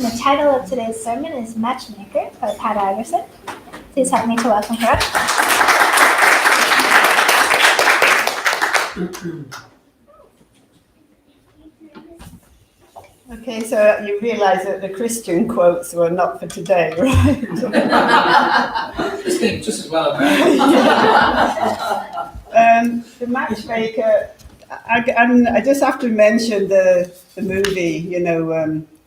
The title of today's sermon is Matchmaker by Pat Iverson. Please help me to welcome her up. Okay, so you realise that the Christian quotes were not for today, right? Just as well. The Matchmaker, I just have to mention the movie,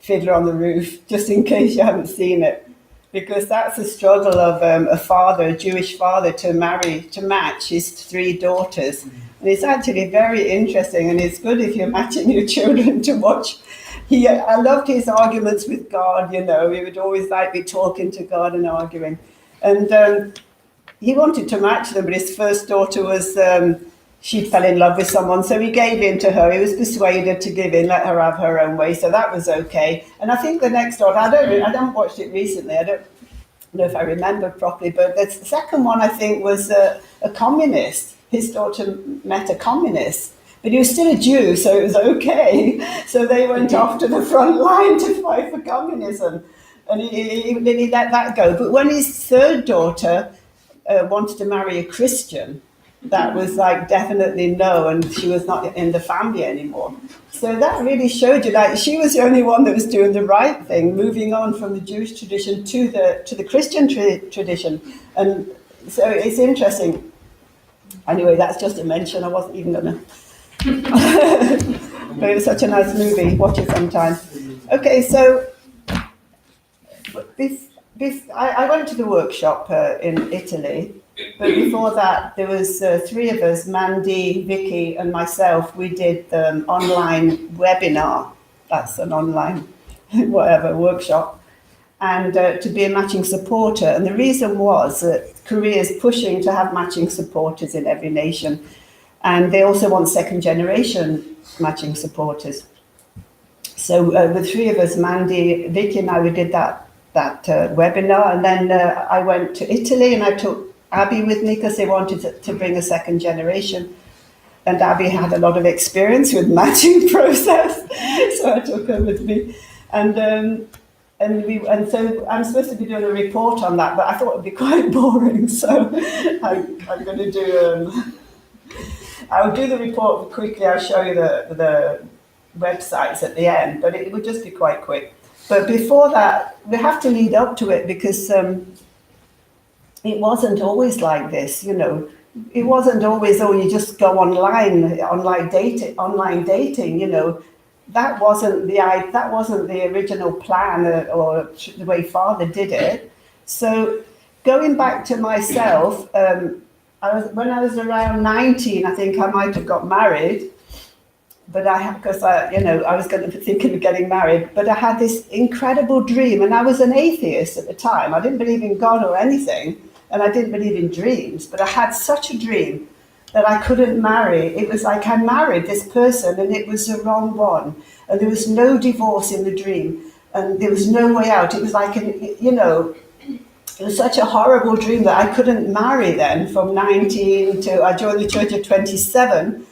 Fiddler on the Roof, just in case you haven't seen it, because that's a struggle of a Jewish father, to match his 3 daughters. And it's actually very interesting, and it's good if you're matching your children to watch. I loved his arguments with God, he would always be talking to God and arguing. And he wanted to match them, but his first daughter was, she fell in love with someone, so he gave in to her. He was persuaded to give in, let her have her own way, so that was okay. And I think the next daughter, I haven't watched it recently, I don't know if I remember properly, but the second one, I think, was a communist. His daughter met a communist. But he was still a Jew, so it was okay. So they went off to the front line to fight for communism. And he let that go. But when his third daughter wanted to marry a Christian, that was definitely no, and she was not in the family anymore. So that really showed you, she was the only one that was doing the right thing, moving on from the Jewish tradition to the Christian tradition. And so it's interesting. Anyway, that's just a mention. I wasn't even going to... But it was such a nice movie. Watch it sometime. Okay, so I went to the workshop in Italy, but before that there was 3 of us, Mandy, Vicky and myself. We did the online webinar. That's an online workshop, and to be a matching supporter. And the reason was that Korea is pushing to have matching supporters in every nation. And they also want second generation matching supporters. So the 3 of us, Mandy, Vicky and I, we did that webinar. And then I went to Italy and I took Abby with me because they wanted to bring a second generation. And Abby had a lot of experience with matching process. So I took her with me. And so I'm supposed to be doing a report on that, but I thought it would be quite boring. So I'm going to do... I'll do the report quickly. I'll show you the websites at the end, but it would just be quite quick. But before that, we have to lead up to it because it wasn't always like this, It wasn't always, you just go online dating, That wasn't the original plan or the way Father did it. So going back to myself, when I was around 19, I think I might have got married, but I was thinking of getting married, but I had this incredible dream, and I was an atheist at the time. I didn't believe in God or anything, and I didn't believe in dreams, but I had such a dream that I couldn't marry. It was like I married this person, and it was the wrong one, and there was no divorce in the dream, and there was no way out. It was like, it was such a horrible dream that I couldn't marry then from 19 to, I joined the church at 27,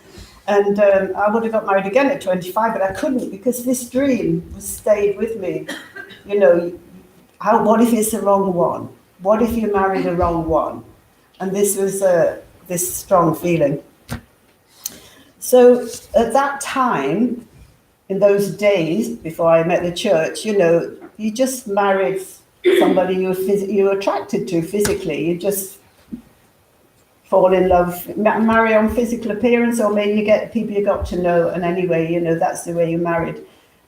and I would have got married again at 25, but I couldn't because this dream stayed with me. What if it's the wrong one? What if you marry the wrong one? And this was this strong feeling. So at that time, in those days before I met the church, you just married somebody you were attracted to physically. You just fall in love, marry on physical appearance, or maybe you get people you got to know, and anyway, that's the way you married.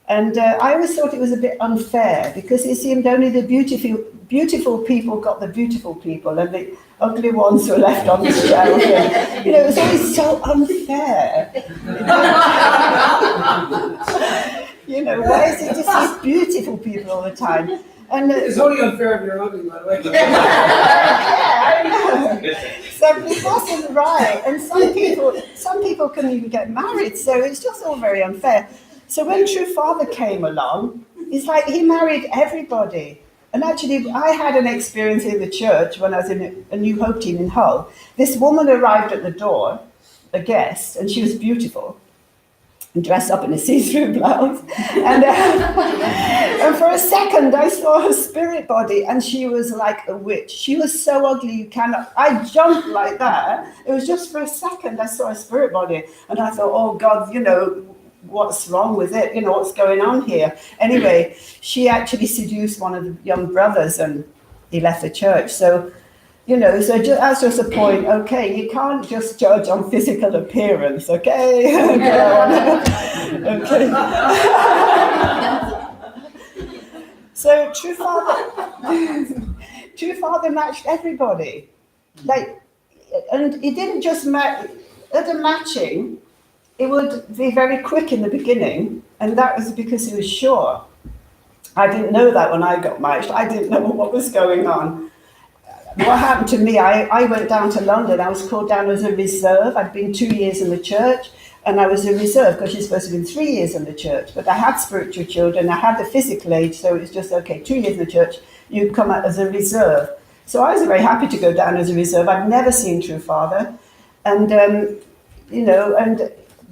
And I always thought it was a bit unfair because it seemed only the beautiful people got the beautiful people, and the ugly ones were left on the shelf. And, it was always so unfair. Why is it just these beautiful people all the time? And it's only unfair if you're ugly, by the way. Yeah, I know. So it wasn't right. And some people can even get married, so it's just all very unfair. So when True Father came along, it's like he married everybody. And actually, I had an experience in the church when I was in a New Hope team in Hull. This woman arrived at the door, a guest, and she was beautiful. and dressed up in a see-through blouse. And for a second, I saw her spirit body, and she was like a witch. She was so ugly, you cannot. I jumped like that. It was just for a second I saw her spirit body, and I thought, oh God, what's wrong with it? What's going on here? Anyway, she actually seduced one of the young brothers, and he left the church. So that's just a point. Okay, you can't just judge on physical appearance. Okay, okay. So True Father matched everybody, and he didn't just match. At the matching, it would be very quick in the beginning, and that was because he was sure. I didn't know that when I got matched. I didn't know what was going on. What happened to me, I went down to London. I was called down as a reserve. I'd been 2 years in the church, and I was a reserve because you're supposed to have been 3 years in the church. But I had spiritual children. I had the physical age, so it was just, okay, 2 years in the church, you come out as a reserve. So I was very happy to go down as a reserve. I'd never seen True Father. And, and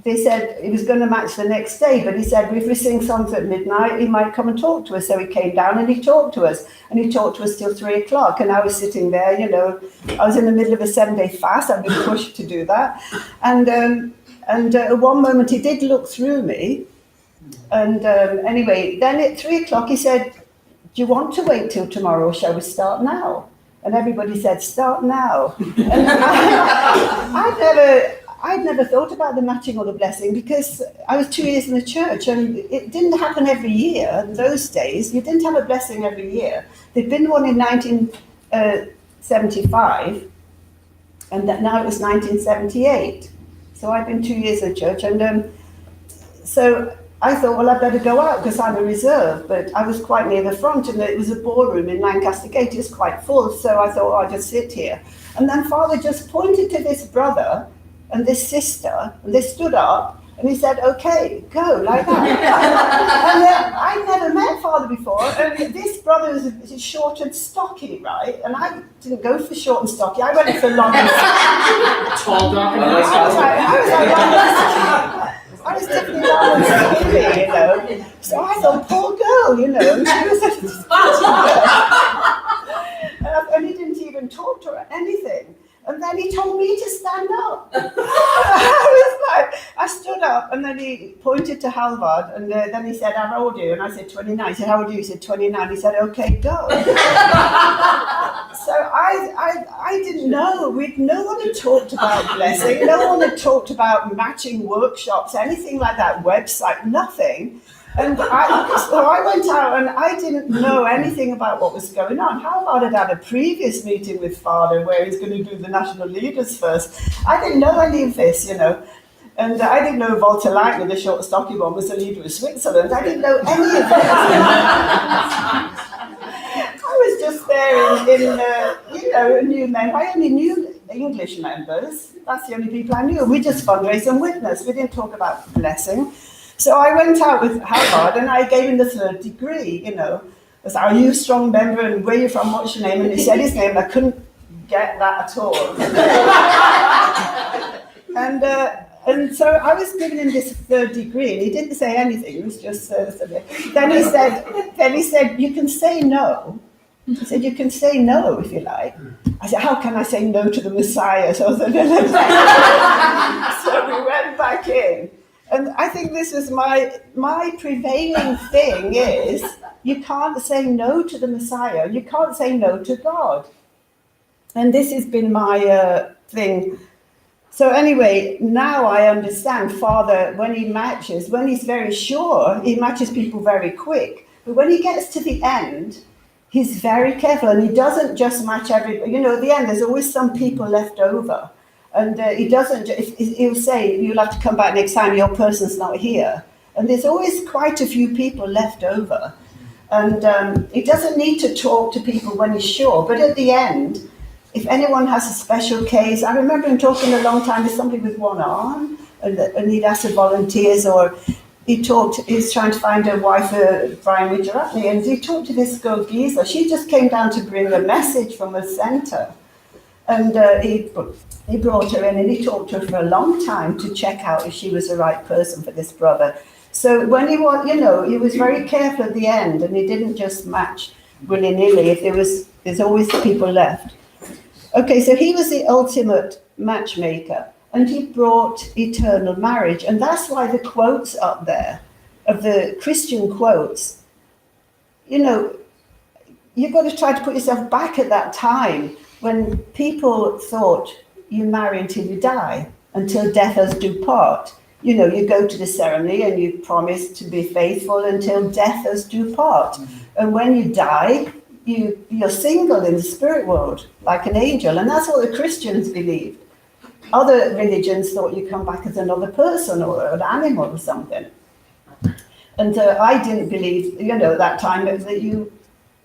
they said he was going to match the next day, but he said, if we sing songs at midnight, he might come and talk to us. So he came down and he talked to us, and he talked to us till 3 o'clock. And I was sitting there, I was in the middle of a 7-day fast. I'd been pushed to do that. And at one moment he did look through me. And anyway, then at 3 o'clock he said, do you want to wait till tomorrow, or shall we start now? And everybody said, start now. And I'd never thought about the matching or the blessing, because I was 2 years in the church, and it didn't happen every year in those days. You didn't have a blessing every year. There'd been one in 1975, and now it was 1978. So I've been 2 years in the church, and so I thought, well, I better go out because I'm a reserve, but I was quite near the front, and it was a ballroom in Lancaster Gate. It was quite full, so I thought, I'll just sit here. And then Father just pointed to this brother and this sister, and they stood up, and he said, okay, go, like that. And I'd never met Father before, and this brother was short and stocky, right? And I didn't go for short and stocky, I went for long and Tall, dark, and I was definitely long and skinny, So I thought, poor girl, and she was and he didn't even talk to her, anything. And then he told me to stand up. I stood up, and then he pointed to Halvard, and then he said, how old are you? And I said, 29. He said, how old are you? He said, 29. He said, okay, go. So I didn't know. No one had talked about blessing. No one had talked about matching workshops, anything like that, website, nothing. And so I went out, and I didn't know anything about what was going on. Halvard had a previous meeting with Father where he's going to do the national leaders first. I didn't know any of this, And I didn't know Walter Leitner, the short stocky one, was the leader of Switzerland. I didn't know any of this. I was just there in new men. I only knew English members. That's the only people I knew. We just fundraised and witnessed. We didn't talk about blessing. So I went out with Halvard, and I gave him the 3rd degree, I said, are you a strong member, and where are you from, what's your name? And he said his name, and I couldn't get that at all. And so I was giving him this 3rd degree, and he didn't say anything, it was just then he said, you can say no. He said, you can say no if you like. I said, how can I say no to the Messiah? So we went back in. And I think this is my prevailing thing is, you can't say no to the Messiah. You can't say no to God. And this has been my thing. So anyway, now I understand Father, when he matches, when he's very sure, he matches people very quick. But when he gets to the end, he's very careful, and he doesn't just match everybody. At the end, there's always some people left over. And he doesn't, he'll say, you'll have to come back next time, your person's not here. And there's always quite a few people left over. And he doesn't need to talk to people when he's sure. But at the end, if anyone has a special case, I remember him talking a long time to somebody with one arm, and he'd ask for volunteers, or he's trying to find a wife for Brian Wigeratney, and he talked to this girl, Giza. She just came down to bring a message from a centre. And he brought her in and he talked to her for a long time to check out if she was the right person for this brother. So when he was, he was very careful at the end, and he didn't just match willy-nilly. If there's always people left. Okay, so he was the ultimate matchmaker, and he brought eternal marriage. And that's why the quotes up there, of the Christian quotes, you've got to try to put yourself back at that time when people thought you marry until you die, until death us do part. You go to the ceremony and you promise to be faithful until death us do part. And when you die, you're single in the spirit world, like an angel. And that's what the Christians believed. Other religions thought you come back as another person or an animal or something. And I didn't believe, that time that you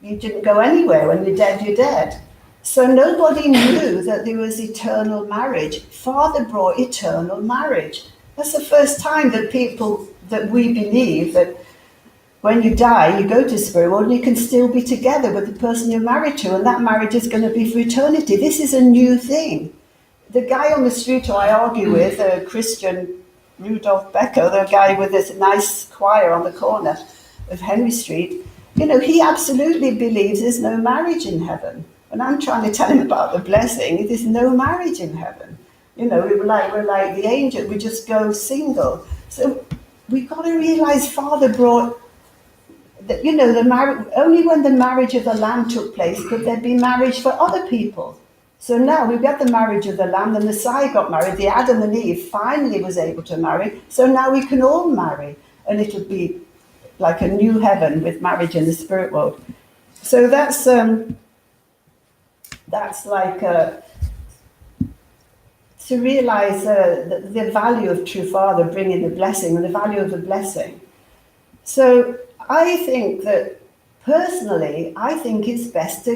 didn't go anywhere. When you're dead, you're dead. So nobody knew that there was eternal marriage. Father brought eternal marriage. That's the first time that we believe that when you die, you go to spirit world and you can still be together with the person you're married to, and that marriage is going to be for eternity. This is a new thing. The guy on the street who I argue with, Christian Rudolph Becker, the guy with this nice choir on the corner of Henry Street, he absolutely believes there's no marriage in heaven. And I'm trying to tell him about the blessing. There's no marriage in heaven. We're like the angel. We just go single. So we've got to realize Father brought that, the marriage. Only when the marriage of the Lamb took place could there be marriage for other people. So now we've got the marriage of the Lamb. The Messiah got married. The Adam and Eve finally was able to marry. So now we can all marry, and it'll be like a new heaven with marriage in the spirit world. So that's like to realize the value of true Father bringing the blessing and the value of the blessing. So I think that personally, it's best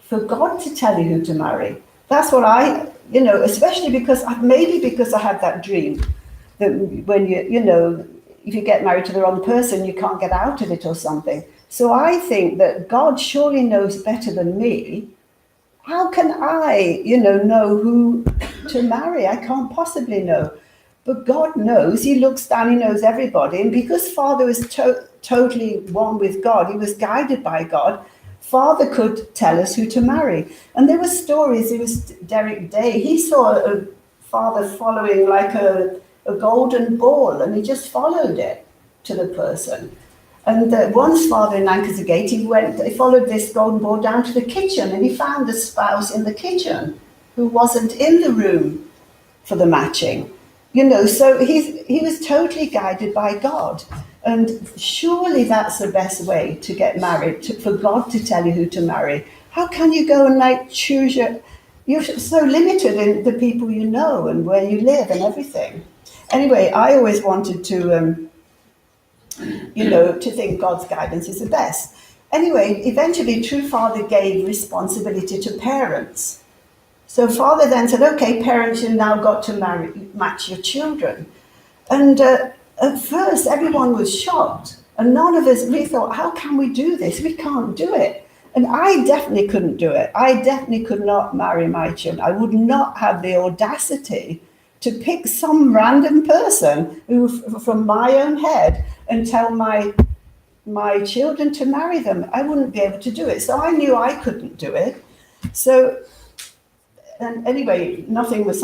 for God to tell you who to marry. That's what especially because I had that dream that when if you get married to the wrong person, you can't get out of it or something. So I think that God surely knows better than me. How can I, know who to marry? I can't possibly know. But God knows. He looks down, he knows everybody. And because Father was totally one with God, he was guided by God, Father could tell us who to marry. And there were stories. It was Derek Day. He saw a Father following like a golden ball, and he just followed it to the person. And once Father in Lancaster Gate, he followed this golden ball down to the kitchen, and he found a spouse in the kitchen who wasn't in the room for the matching. So he was totally guided by God. And surely that's the best way to get married, for God to tell you who to marry. How can you go and choose you're so limited in the people you know and where you live and everything. Anyway, I always wanted to think God's guidance is the best. Anyway, eventually, True Father gave responsibility to parents. So Father then said, okay, parents, you've now got to match your children. And at first, everyone was shocked. And none of us really thought, how can we do this? We can't do it. And I definitely couldn't do it. I definitely could not marry my children. I would not have the audacity to pick some random person who, from my own head, and tell my children to marry them. I wouldn't be able to do it. So I knew I couldn't do it. So, and anyway, nothing was.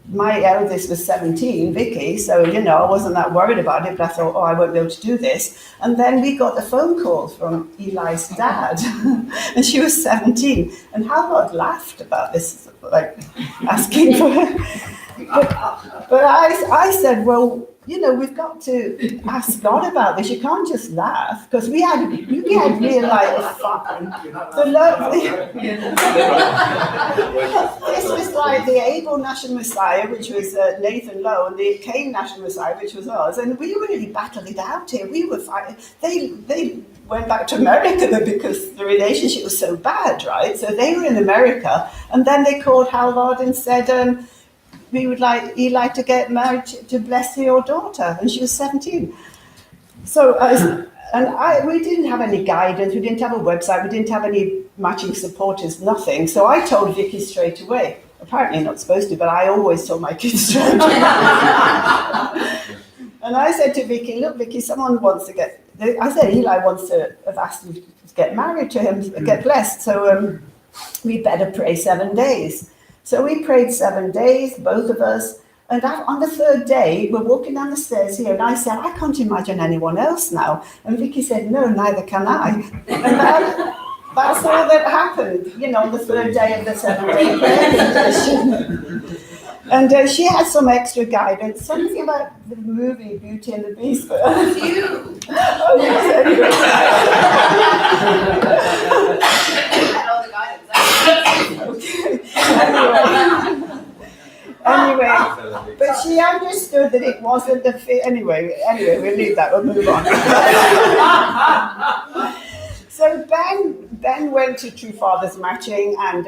My eldest was 17, Vicky. So I wasn't that worried about it. But I thought, I won't be able to do this. And then we got a phone call from Eli's dad, and she was 17. And Howard laughed about this, like asking for her. But I said, well, we've got to ask God about this. You can't just laugh, because we had real life fun. This was like the Abel National Messiah, which was Nathan Lowe, and the Cain National Messiah, which was us. And we really battled it out here. We were fighting. They went back to America because the relationship was so bad, right? So they were in America, and then they called Howard and said, we would like Eli to get married to bless your daughter. And she was 17. So we didn't have any guidance, we didn't have a website, we didn't have any matching supporters, nothing. So I told Vicky straight away. Apparently you're not supposed to, but I always told my kids straight away. And I said to Vicky, look, Vicky, someone wants to get, I said Eli wants to have asked you to get married to him, get blessed. So we better pray 7 days. So we prayed 7 days, both of us. And on the third day, we're walking down the stairs here, and I said, I can't imagine anyone else now. And Vicky said, no, neither can I. And that's all that happened, on the third day of the 7-day prayer meditation. And she had some extra guidance, something about the movie Beauty and the Beast. But You. oh, yes, anyway, but she understood that it wasn't the fit. Anyway, we'll leave that. We'll move on. So Ben went to True Fathers Matching, and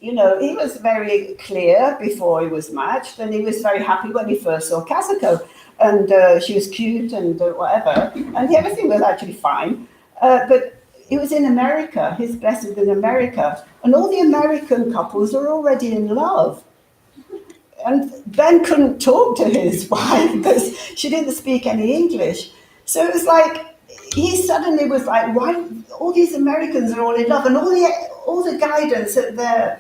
he was very clear before he was matched, and he was very happy when he first saw Kazuko, and she was cute and whatever, and everything was actually fine. But it was in America. His blessing was in America, and all the American couples are already in love. And Ben couldn't talk to his wife because she didn't speak any English. So it was like, he suddenly was like, why, all these Americans are all in love, and all the guidance at their,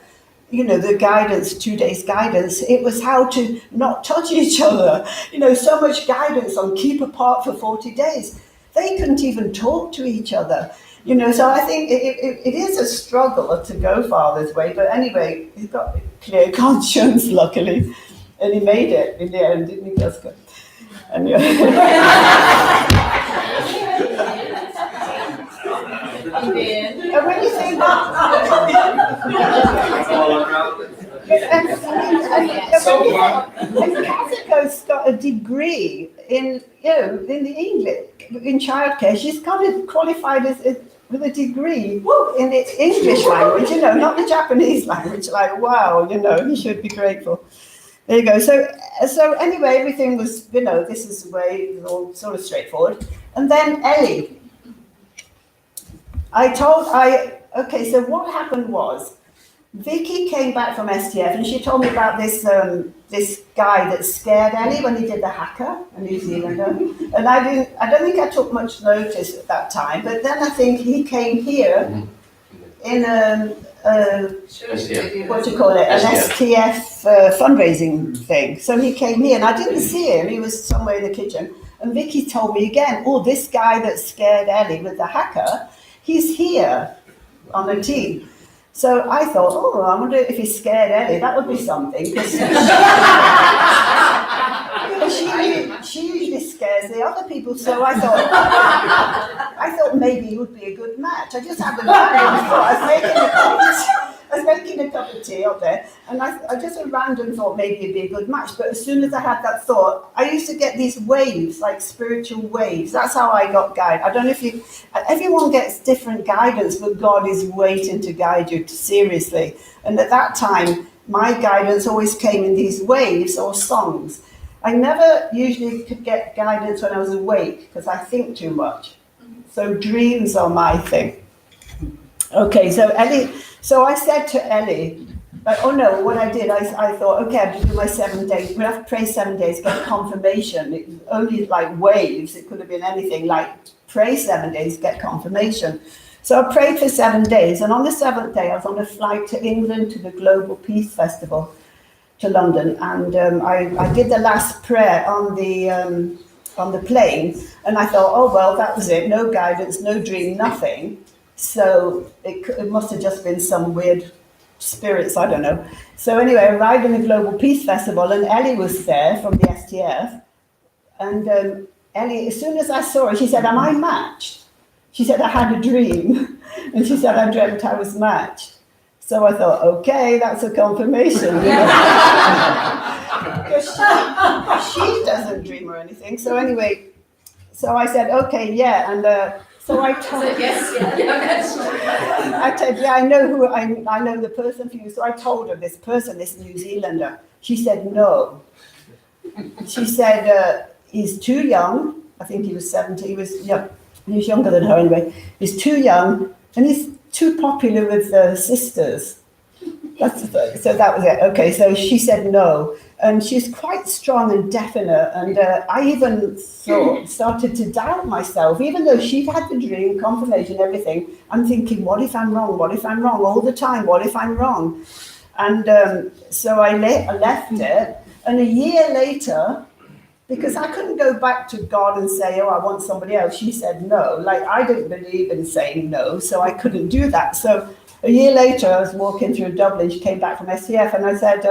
the guidance, 2 days guidance, it was how to not touch each other. So much guidance on keep apart for 40 days. They couldn't even talk to each other. So I think it is a struggle to go Father's way, but anyway, he's got a clear conscience, luckily, and he made it in the end, didn't he, Jessica? Anyway. And when you think and Kazuko's got a degree in the English, in childcare. She's kind of qualified with a degree in the English language, not the Japanese language. Like, wow, you should be grateful. There you go. So anyway, everything was, this is the way, it was all sort of straightforward. And then Ellie. Okay, so what happened was, Vicky came back from STF and she told me about this guy that scared Ellie when he did the hacker, a New Zealander. And I don't think I took much notice at that time, but then I think he came here in what do you call it, an STF fundraising thing. So he came here and I didn't see him, he was somewhere in the kitchen. And Vicky told me again, this guy that scared Ellie with the hacker, he's here on the team. So I thought, I wonder if he scared Ellie. That would be something. Because she usually scares the other people. So I thought maybe he would be a good match. I just had the random thought. I was making a cup of tea up there, and I just a random thought maybe it'd be a good match. But as soon as I had that thought, I used to get these waves, like spiritual waves. That's how I got guided. I don't know if everyone gets different guidance, but God is waiting to guide you seriously. And at that time, my guidance always came in these waves or songs. I never usually could get guidance when I was awake because I think too much. So dreams are my thing. Okay, so I said to Ellie, what I did, I thought, okay, I have to do my 7 days. We have to pray 7 days, get confirmation. It was only like waves. It could have been anything, like pray 7 days, get confirmation. So I prayed for 7 days. And on the 7th day, I was on a flight to England to the Global Peace Festival to London. And I did the last prayer on the plane. And I thought, that was it. No guidance, no dream, nothing. So it must have just been some weird spirits, I don't know. So anyway, I arrived in the Global Peace Festival and Ellie was there from the STF. And Ellie, as soon as I saw her, she said, am I matched? She said, I had a dream. And she said, I dreamt I was matched. So I thought, okay, that's a confirmation. Because she doesn't dream or anything. So anyway, so I said, okay, yeah. And so I told her, yes, I said, yeah, I know the person for you. So I told her this person, this New Zealander. She said, no. She said, he's too young, I think he was 70. He was younger than her anyway. He's too young and he's too popular with the sisters. That's the thing. So that was it. Okay, so she said no. And she's quite strong and definite. And I even started to doubt myself, even though she'd had the dream, confirmation, everything. I'm thinking, what if I'm wrong? What if I'm wrong? All the time, what if I'm wrong? And so I left it. And a year later, because I couldn't go back to God and say, oh, I want somebody else. She said no. Like, I didn't believe in saying no, so I couldn't do that. So a year later, I was walking through Dublin. She came back from SCF, and I said,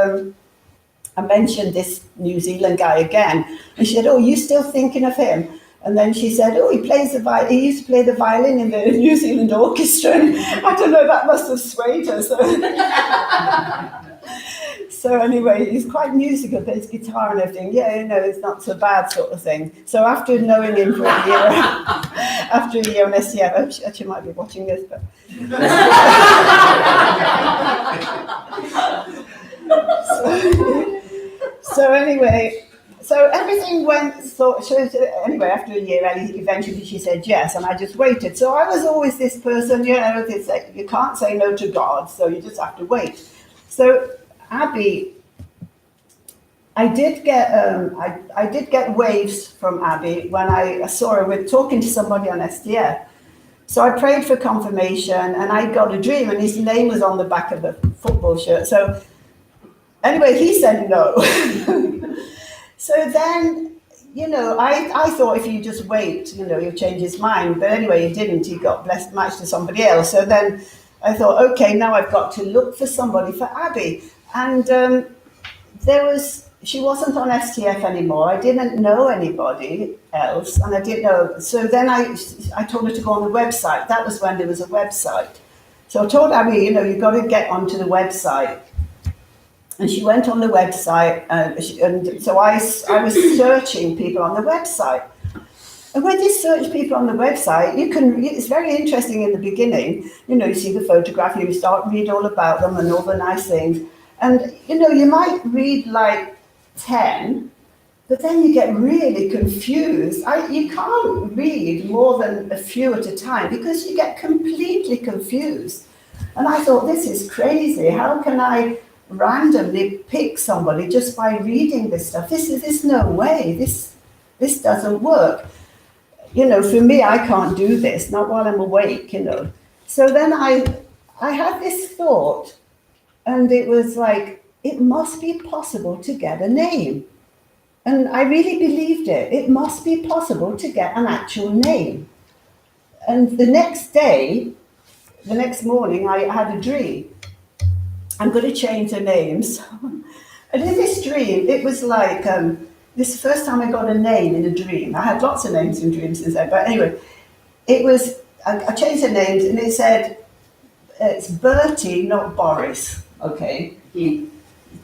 I mentioned this New Zealand guy again. And she said, oh, you still thinking of him? And then she said, oh, he used to play the violin in the New Zealand orchestra. And I don't know, that must have swayed her. So anyway, he's quite musical, plays guitar and everything. Yeah, it's not so bad sort of thing. So after knowing him for a year, after a year on SCF, I hope she might be watching this, but... So anyway, so everything went, anyway, after a year, eventually she said yes, and I just waited. So I was always this person, you can't say no to God, so you just have to wait. So Abby, I did get waves from Abby when I saw her with talking to somebody on SDF. So I prayed for confirmation, and I got a dream, and his name was on the back of the football shirt. So anyway, he said no. So then, I thought if you just wait, he'll change his mind. But anyway, he didn't. He got matched to somebody else. So then I thought, okay, now I've got to look for somebody for Abby. And she wasn't on STF anymore. I didn't know anybody else, and I didn't know. So then I told her to go on the website. That was when there was a website. So I told Abby, you've got to get onto the website. And she went on the website, and so I was searching people on the website. And when you search people on the website, it's very interesting in the beginning. You see the photograph, you start to read all about them and all the nice things. And, you might read like 10, but then you get really confused. You can't read more than a few at a time because you get completely confused. And I thought, this is crazy. How can I randomly pick somebody just by reading this stuff? There's no way. This doesn't work. For me, I can't do this, not while I'm awake, So then I had this thought, and it was like, it must be possible to get a name. And I really believed it. It must be possible to get an actual name. And the next morning, I had a dream. I'm going to change the names. And in this dream, it was like, this is the first time I got a name in a dream. I had lots of names in dreams since then. But anyway, it was, I changed the names, and it said, it's Bertie, not Boris. Okay.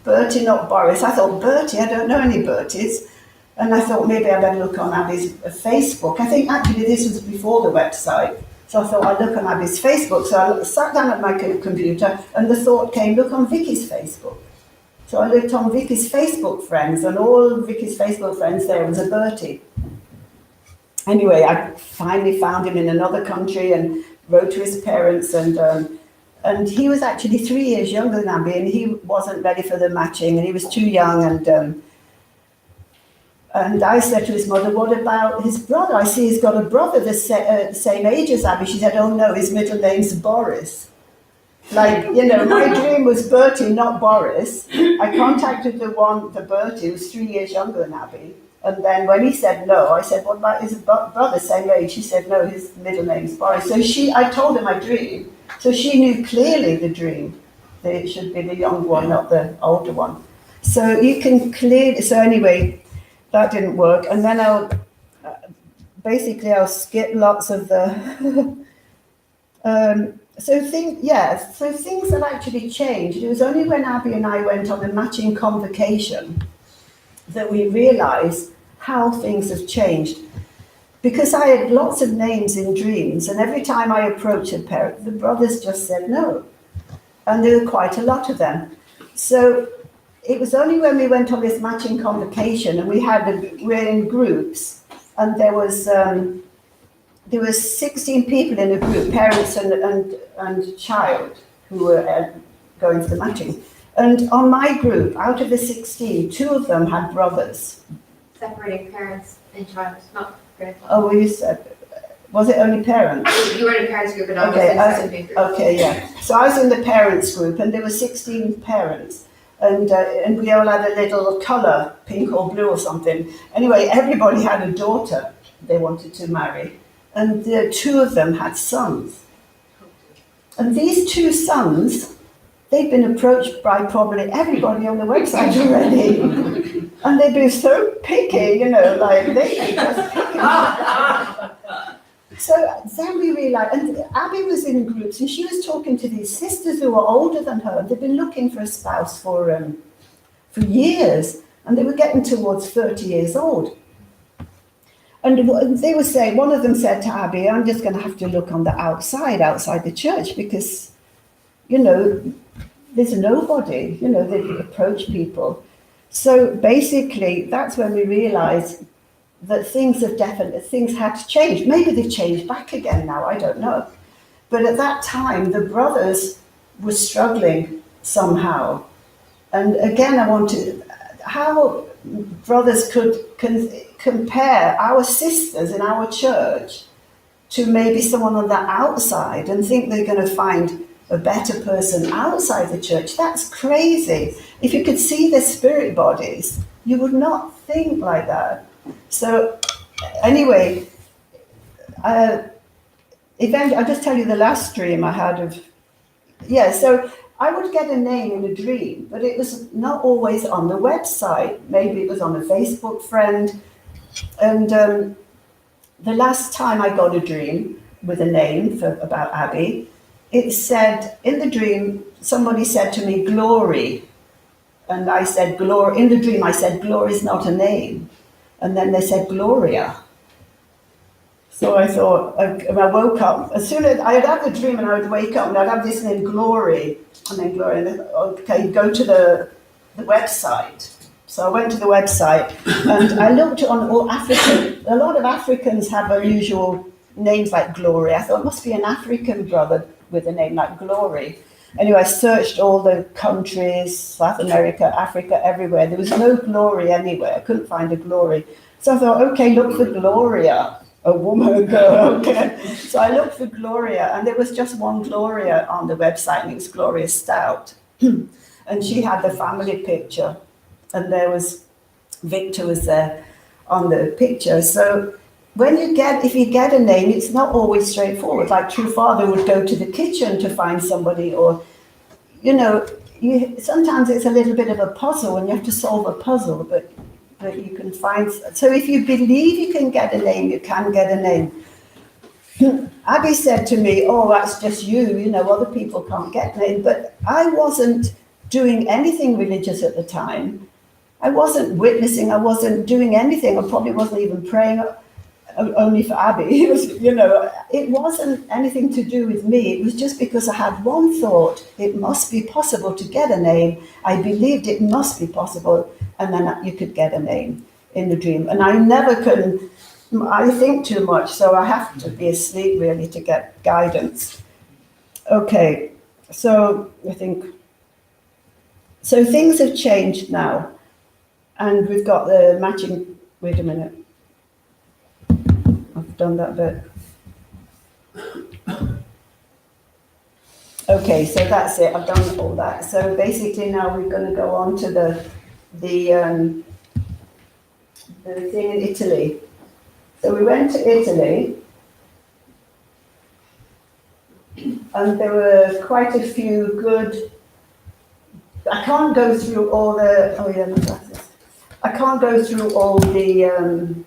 Bertie, not Boris. I thought, Bertie, I don't know any Berties. And I thought maybe I better look on Abby's Facebook. I think actually this was before the website. So I thought I'd look on Abby's Facebook. So I sat down at my computer, and the thought came, look on Vicky's Facebook. So I looked on Vicky's Facebook friends, and all Vicky's Facebook friends there was a Bertie. Anyway, I finally found him in another country and wrote to his parents, and he was actually 3 years younger than Abby, and he wasn't ready for the matching, and he was too young. And I said to his mother, what about his brother? I see he's got a brother the same age as Abby. She said, oh no, his middle name's Boris. Like, my dream was Bertie, not Boris. I contacted the Bertie, who was 3 years younger than Abby. And then when he said no, I said, what about his brother, same age? She said, no, his middle name's Boris. So I told her my dream. So she knew clearly the dream, that it should be the young one, not the older one. So you can clearly, so anyway, that didn't work. And then I'll skip lots of the, so things have actually changed. It was only when Abby and I went on a matching convocation that we realized how things have changed. Because I had lots of names in dreams, and every time I approached a pair, the brothers just said no. And there were quite a lot of them. So it was only when we went on this matching convocation, and we're in groups, and there was 16 people in a group, parents and child, who were going for the matching. And on my group, out of the 16, 2 of them had brothers. Separating parents and child, not grandfather. Oh, well, you said, was it only parents? You were in a parents group and I was Okay, in a sibling group. Okay, yeah. So I was in the parents group, and there were 16 parents. And we all had a little colour, pink or blue or something. Anyway, everybody had a daughter they wanted to marry. And 2 of them had sons. And these 2 sons, they'd been approached by probably everybody on the website already. And they'd be so picky, you know, like they'd be just picky. So then we realised, and Abby was in groups, and she was talking to these sisters who were older than her. They'd been looking for a spouse for years, and they were getting towards 30 years old. And they were saying, one of them said to Abby, I'm just going to have to look on the outside the church, because, you know, there's nobody, you know, they approach people. So basically, that's when we realised that things had changed. Maybe they've changed back again now, I don't know. But at that time, the brothers were struggling somehow. And again, I wanted, how brothers could compare our sisters in our church to maybe someone on the outside and think they're going to find a better person outside the church. That's crazy. If you could see their spirit bodies, you would not think like that. So anyway, eventually, I'll just tell you the last dream I had of, so I would get a name in a dream, but it was not always on the website. Maybe it was on a Facebook friend. And the last time I got a dream with a name about Abby, it said, in the dream, somebody said to me, Glory. And I said, Glory. In the dream, I said, Glory is not a name. And then they said, Gloria. So I thought, I woke up, as soon as I'd have the dream and I would wake up and I'd have this name, Glory. And then Gloria, and then, okay, go to the website. So I went to the website and I looked on all African, a lot of Africans have unusual names like Glory. I thought it must be an African brother with a name like Glory. Anyway, I searched all the countries, South America, Africa, everywhere. There was no Glory anywhere. I couldn't find a Glory. So I thought, okay, look for Gloria, a woman, a girl, okay. So I looked for Gloria, and there was just one Gloria on the website, and it was Gloria Stout. And she had the family picture, and there was, Victor was there on the picture. So if you get a name, it's not always straightforward. Like True Father would go to the kitchen to find somebody, or, you know, sometimes it's a little bit of a puzzle and you have to solve a puzzle, but you can find. So if you believe you can get a name, you can get a name. Abby said to me, oh, that's just you know, other people can't get names. But I wasn't doing anything religious at the time. I wasn't witnessing, I wasn't doing anything. I probably wasn't even praying. Only for Abby. It was, you know, it wasn't anything to do with me. It was just because I had one thought, it must be possible to get a name. I believed it must be possible, and then you could get a name in the dream. And I never can, I think too much, so I have to be asleep really to get guidance. Okay, so so things have changed now, and we've got the matching, wait a minute. I've done that bit. Okay, so that's it. I've done all that. So basically now we're going to go on to the thing in Italy. So we went to Italy, and there were quite a few good. I can't go through all the. Oh yeah, my glasses. I can't go through all the.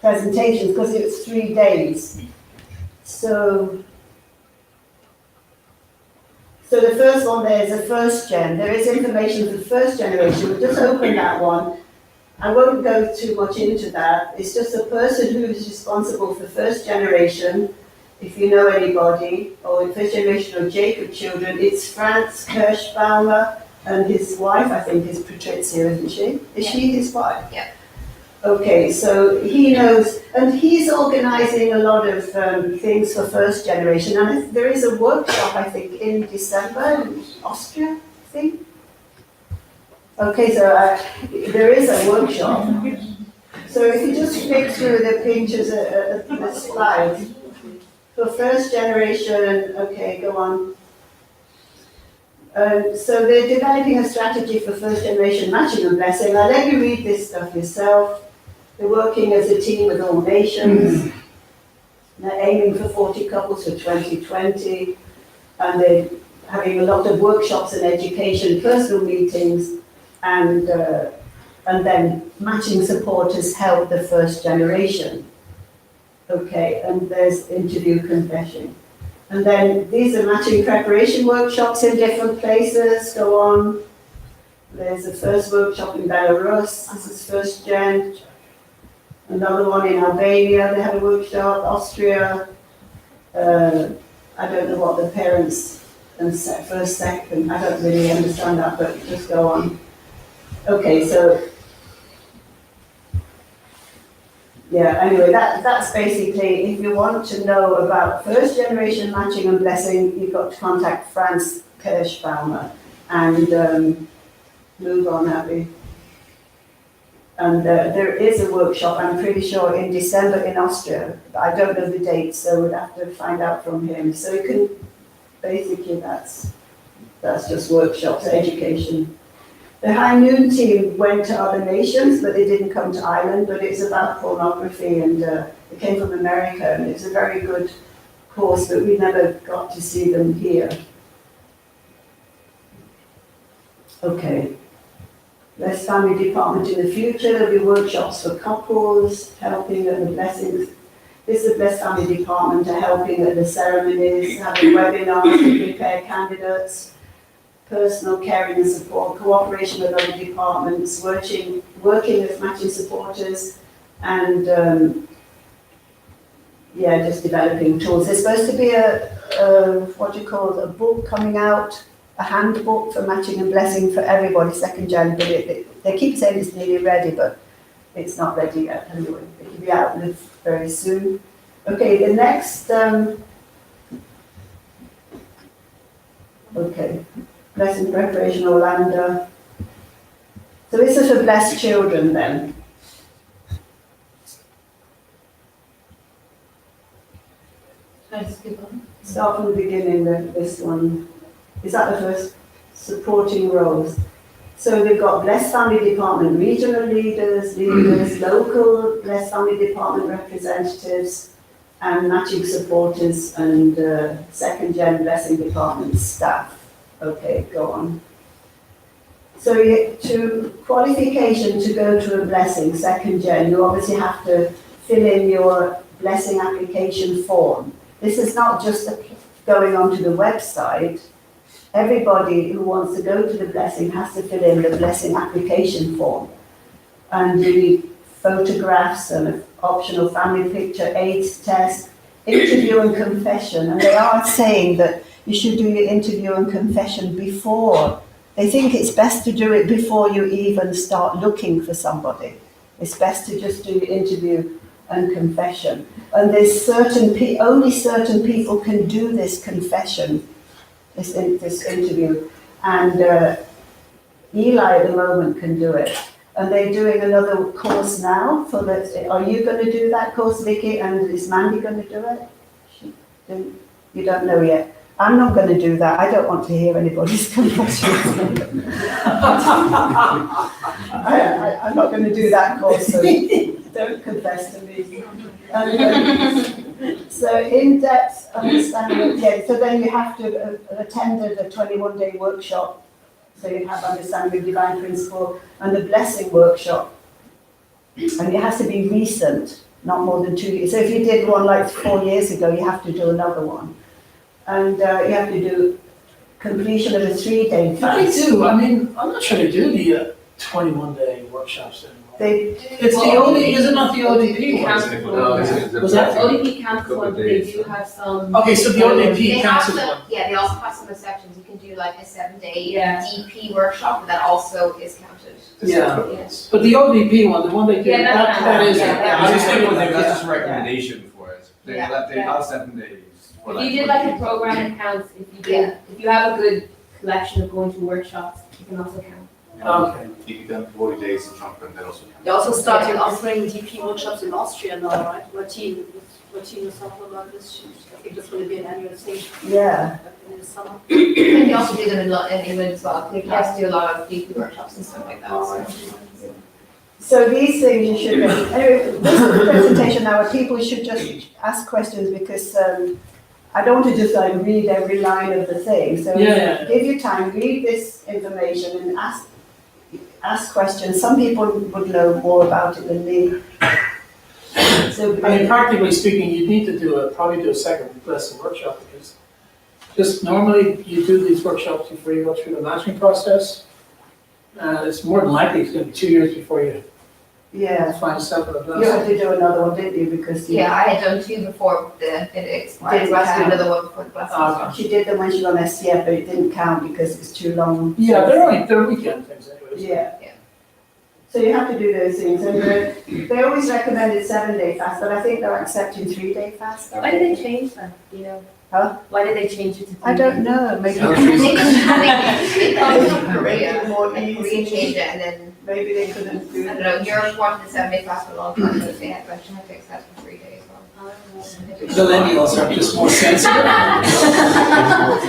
Presentations because it was 3 days. So the first one there is a first gen. There is information for the first generation. We'll just open that one. I won't go too much into that. It's just a person who is responsible for first generation. If you know anybody, or in first generation of Jacob children, it's Franz Kirschbaumer and his wife, I think, is Patrizia, isn't she? Is she his wife? Yeah. Okay, so he knows, and he's organising a lot of things for first generation. And there is a workshop, I think, in December in Austria, I think. Okay, so there is a workshop. So if you just flick through the pictures, the slides, for first generation, okay, go on. So they're developing a strategy for first generation matching and blessing. I'll let you read this stuff yourself. They're working as a team with all nations. They're aiming for 40 couples for 2020. And they're having a lot of workshops and education, personal meetings, and then matching supporters help the first generation. Okay, and there's interview confession. And then these are matching preparation workshops in different places, go on. There's the first workshop in Belarus, this is first gen. Another one in Albania, they had a workshop, Austria. I don't know what the parents and first, second, I don't really understand that, but just go on. Okay, so, yeah, anyway, that's basically, if you want to know about first generation matching and blessing, you've got to contact Franz Kirschbaumer and move on, Abby. And there is a workshop, I'm pretty sure, in December in Austria. I don't know the date, so we'll have to find out from him. So you can, basically that's just workshops, education. The High Noon team went to other nations, but they didn't come to Ireland, but it's about pornography, and it came from America, and it's a very good course, but we never got to see them here. Okay. There's family department in the future. There'll be workshops for couples, helping at the blessings. This is the Blessed Family Department are helping at the ceremonies, having webinars to prepare candidates, personal caring and support, cooperation with other departments, working as matching supporters, and just developing tools. There's supposed to be a book coming out, a handbook for matching and blessing for everybody, second gen, but they keep saying it's nearly ready, but it's not ready yet anyway. It will be out very soon. Okay, the next, blessing preparation, Orlando. So this is for blessed children then. Start from the beginning, this one. Is that the first? Supporting roles. So they've got Blessed Family Department regional leaders, local Blessed Family Department representatives, and matching supporters and second gen Blessing Department staff. Okay, go on. So to qualification to go to a blessing, second gen, you obviously have to fill in your blessing application form. This is not just going onto the website. Everybody who wants to go to the blessing has to fill in the blessing application form. And you need photographs and an optional family picture, AIDS test, interview and confession. And they are saying that you should do your interview and confession before. They think it's best to do it before you even start looking for somebody. It's best to just do your interview and confession. And there's only certain people can do this confession, this interview, and Eli at the moment can do it. And they're doing another course now for that. Are you going to do that course, Vicky? And is Mandy going to do it? You don't know yet. I'm not going to do that. I don't want to hear anybody's confessions. I'm not going to do that course, so don't confess to me. So in-depth understanding, so then you have to have attended a 21-day workshop, so you have understanding of divine principle, and the blessing workshop. And it has to be recent, not more than 2 years. So if you did one like 4 years ago, you have to do another one. And you have to do completion of a 3-day fast. I do. I mean, I'm not trying to do the 21-day workshops anymore. They It's the only, is it not the ODP one? No, it's Was that- ODP cancel Couple one, of but they days. do have some. Okay, so the They ODP have cancelled some, one. yeah, they also have some exceptions. You can do like a 7-day Yeah. DP workshop, but that also is counted. Yeah. Yes. But the ODP one, the one they did, Yeah, that that is. counts, yeah. I just think Yeah. that's just a recommendation for it. They Yeah. let, they have 7 days. for If you did for like a people. program that counts, if you Yeah. did, if you have a good collection of going to workshops, you can also count. Okay. You can do 40 days in Trump and then also. They also started offering DP workshops in Austria now, right? Martine was talking about this. I think that's going to be an annual thing yeah. in the summer. And they also do them in England as well. They also do a lot of DP workshops and stuff like that. So. So these things you should, anyway, this is the presentation now, people should just ask questions because I don't want to just like read every line of the thing. So Yeah. give you time, read this information and ask questions. Some people would know more about it than me. So, I mean, practically speaking, you'd need to probably do a second lesson workshop because just normally you do these workshops before you go through the matching process. It's more than likely it's going to be 2 years before you yeah, find yourself in a you blessing. had to do another one, didn't you? Because you, Yeah, I had done 2 before it expired. So I had to do another one before the blessing. she did them when she was on SCF, but it didn't count because it's too long. Yeah, they're weekend things anyways. Yeah. Yeah. So you have to do those things. And they always recommended 7-day fast, but I think they're accepting 3-day fast. Why did they change that, you know? Huh? Why did they change it to? I don't know, maybe, I think they from Korea, More like Korea easy. changed it and then, maybe they couldn't do I don't it. know, Europe wanted the 7-day fast for a long time, but they had to accept for 3 days. Millennials are just more sensitive.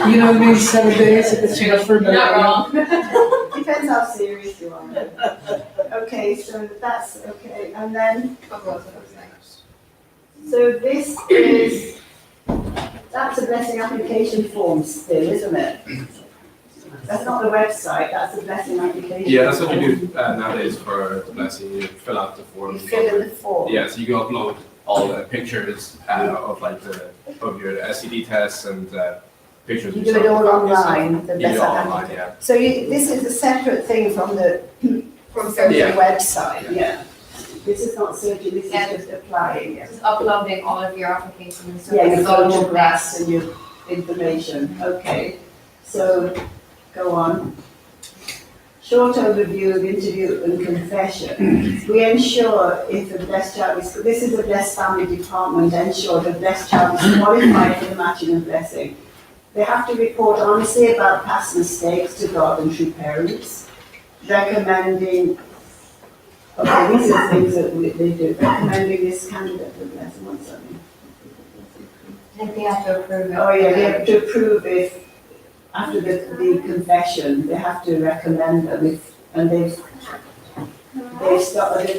You know what I mean, 7 days, if it's too much for a millennial. Depends how serious you are. Okay, so that's okay. And then, so this is, that's a blessing application form still, isn't it? That's not the website, that's the blessing application. Yeah, that's what you do nowadays for the blessing. You fill out the form. You fill in the form. Yeah, so you can upload all the pictures of like of your SED tests and pictures. You and do it stuff. all online, the You do it blessing all online, application. yeah. So this is a separate thing from the Yeah. website, yeah. This is not searching, this is Yeah. just applying, yeah. Just uploading all of your applications and stuff. Yeah, your It's all just photographs and your information, okay. So, go on. Short overview of interview and confession. We ensure if the blessed child is, this is the blessed family department, ensure the blessed child is qualified for the matching and blessing. They have to report honestly about past mistakes to God and true parents, recommending, okay, these are things that they do, recommending this candidate for blessing, what's that mean? I think they have to approve it. Oh, yeah, they have to approve if, after the confession, they have to recommend them if, and they've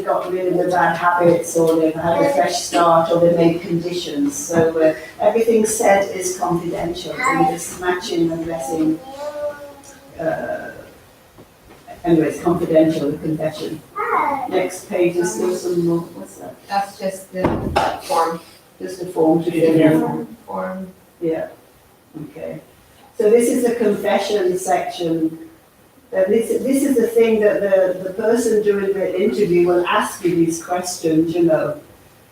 got rid of the bad habits, or they've had a fresh start, or they made conditions. So everything said is confidential, and this matching and blessing, anyway, it's confidential, the confession. Next page is still some more, what's that? That's just the form. Just a form to fill in. Form. Yeah, okay. So this is the confession section. This is the thing that the person doing the interview will ask you these questions, you know.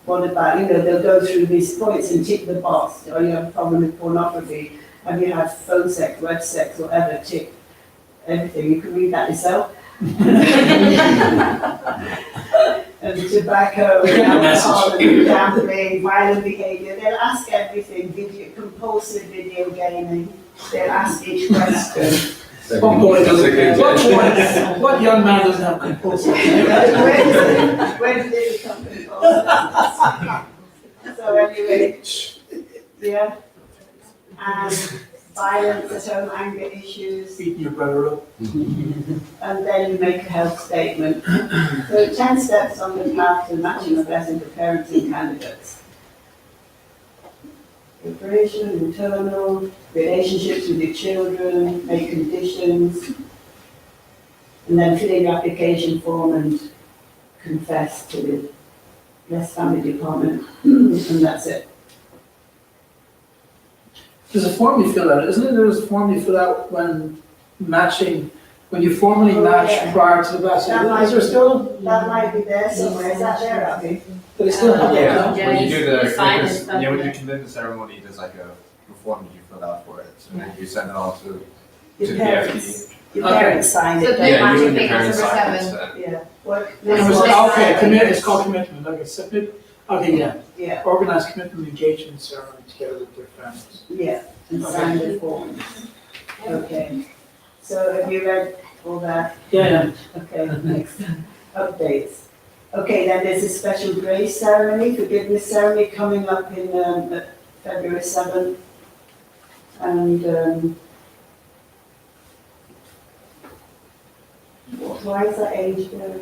What about, you know, they'll go through these points and tick the box. Oh, you have a problem with pornography. Have you had phone sex, web sex, whatever, tick everything. You can read that yourself. And tobacco, and alcohol, and gambling, violent behavior. They'll ask everything, compulsive video gaming. They'll ask each question. What boy doesn't, what young man doesn't have compulsive? Where did it become compulsive? So anyway, yeah. And violence at home, anger issues, Beating your brother up. and then you make a health statement. So 10 steps on the path to matching a blessing for parents and candidates. Preparation, internal, relationships with your children, make conditions, and then fill in your application form and confess to the Blessed Family Department, and that's it. There's a form you fill out, isn't it? There's a form you fill out when matching when you formally match prior to the blessing, is there still, That might be there somewhere. Is that there, Abby? but it's still not there, no? Yeah, When you do the, you sign and because, stuff, when yeah. you commitment ceremony, there's like a form that you fill out for it, so then you send it all to Your the parents. FD. Your Okay. parents sign So it. the Yeah, you matching and your papers parents number sign it, 7. so- Yeah. What? It was, okay, it's called commitment, okay, submit, okay, yeah. Yeah, Organize commitment engagement ceremony together with their families. yeah, and sign the forms. Okay. So have you read all that? Yeah, Okay, next. Updates. Okay, then there's a special grace ceremony, forgiveness ceremony coming up in February 7th. And why is that age there?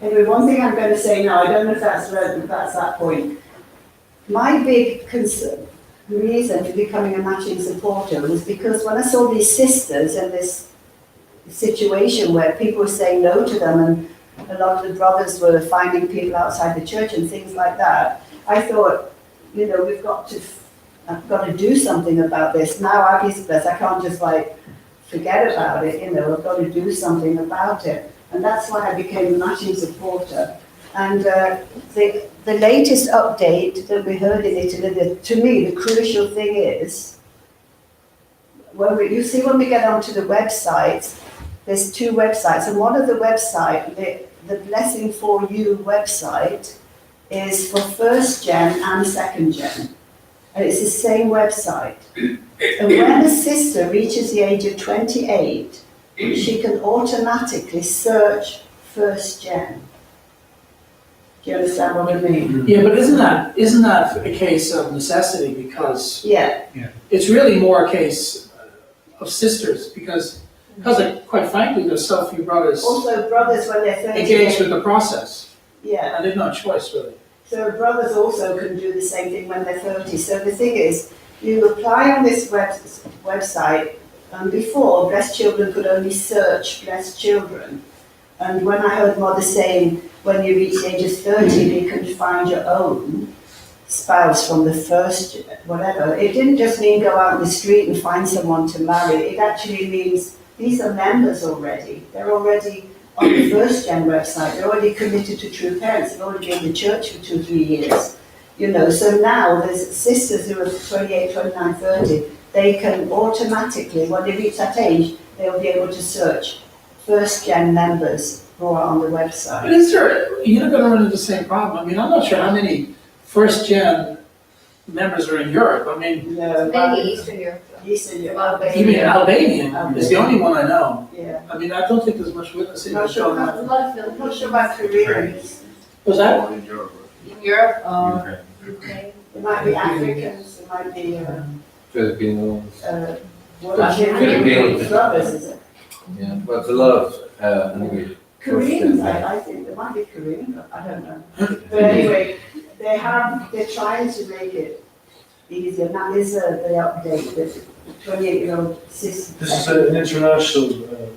Anyway, one thing I'm going to say now, I don't know if that's relevant, if that's that point. My big concern, reason for becoming a matching supporter was because when I saw these sisters in this situation where people were saying no to them and a lot of the brothers were finding people outside the church and things like that, I thought, you know, I've got to do something about this. Now Abby's blessed, I can't just like forget about it, you know, I've got to do something about it. And that's why I became a matching supporter. And the latest update that we heard in Italy, to me, the crucial thing is, you see when we get onto the website, there's 2 websites, and one of the website, the Blessing for You website, is for 1st gen and 2nd gen. And it's the same website. And when a sister reaches the age of 28, she can automatically search 1st gen. Do you understand what I mean? yeah, but isn't that a case of necessity, because Yeah, it's really more a case of sisters, because like, quite frankly, there's so few brothers also brothers when they're 30. engaged with the process, Yeah, and they've no choice really. so brothers also can do the same thing when they're 30. So the thing is, you apply on this website, and before, blessed children could only search blessed children. And when I heard Mother saying, when you reach the age of 30, you can find your own spouse from the 1st, whatever. It didn't just mean go out in the street and find someone to marry. It actually means these are members already. They're already on the 1st gen website. They're already committed to true parents. They've already been in the church for 2-3 years. You know, so now there's sisters who are 28, 29, 30. They can automatically, when they reach that age, they'll be able to search 1st gen members who are on the website. But you're going to run into the same problem. I mean, I'm not sure how many 1st gen members are in Europe. I mean, No, Maybe Eastern Europe. Eastern Europe. even Albanian is the only one I know. Yeah. I mean, I don't think there's much witness in Not it. sure. A lot of I'm not sure about Koreans. Was that? All in Europe. In Europe, Okay. It might be Africans, it might be, Filipinos. what are Filipinos. brothers, is it? Yeah, but a lot of maybe Koreans, I think, there might be Korean, but I don't know. But anyway, they're trying to make it easier. That is the update, the 28-year-old sister. This is an international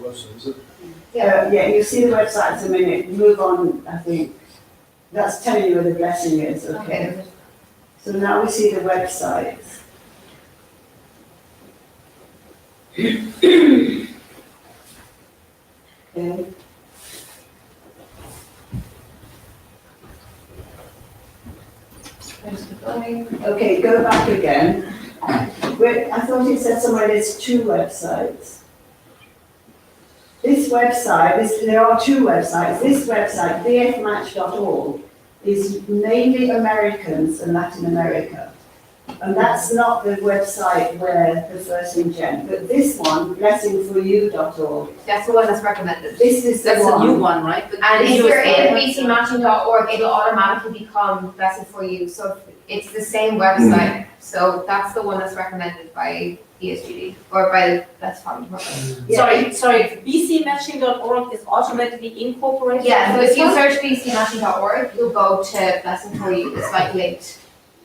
website, is it? Yeah, you see the website in a minute, move on, I think. That's telling you where the blessing is, okay? So now we see the websites. Okay. Okay, go back again. I thought it said somewhere there's 2 websites. This website, there are 2 websites. This website, bfmatch.org, is mainly Americans and Latin America. And that's not the website where the 1st in Gen, but this one, blessingforyou.org, That's the one that's recommended. this is the That's a new one. one, right? But And the if new you're is in fine. bcmatching.org, it'll automatically become Blessing for You. So it's the same website. So that's the one that's recommended by ESGD or by the Blessed Family Program. Yeah. Sorry, bcmatching.org is automatically incorporated? Yeah, so in if this you one? search bcmatching.org, you'll go to Blessing for You. It's like linked.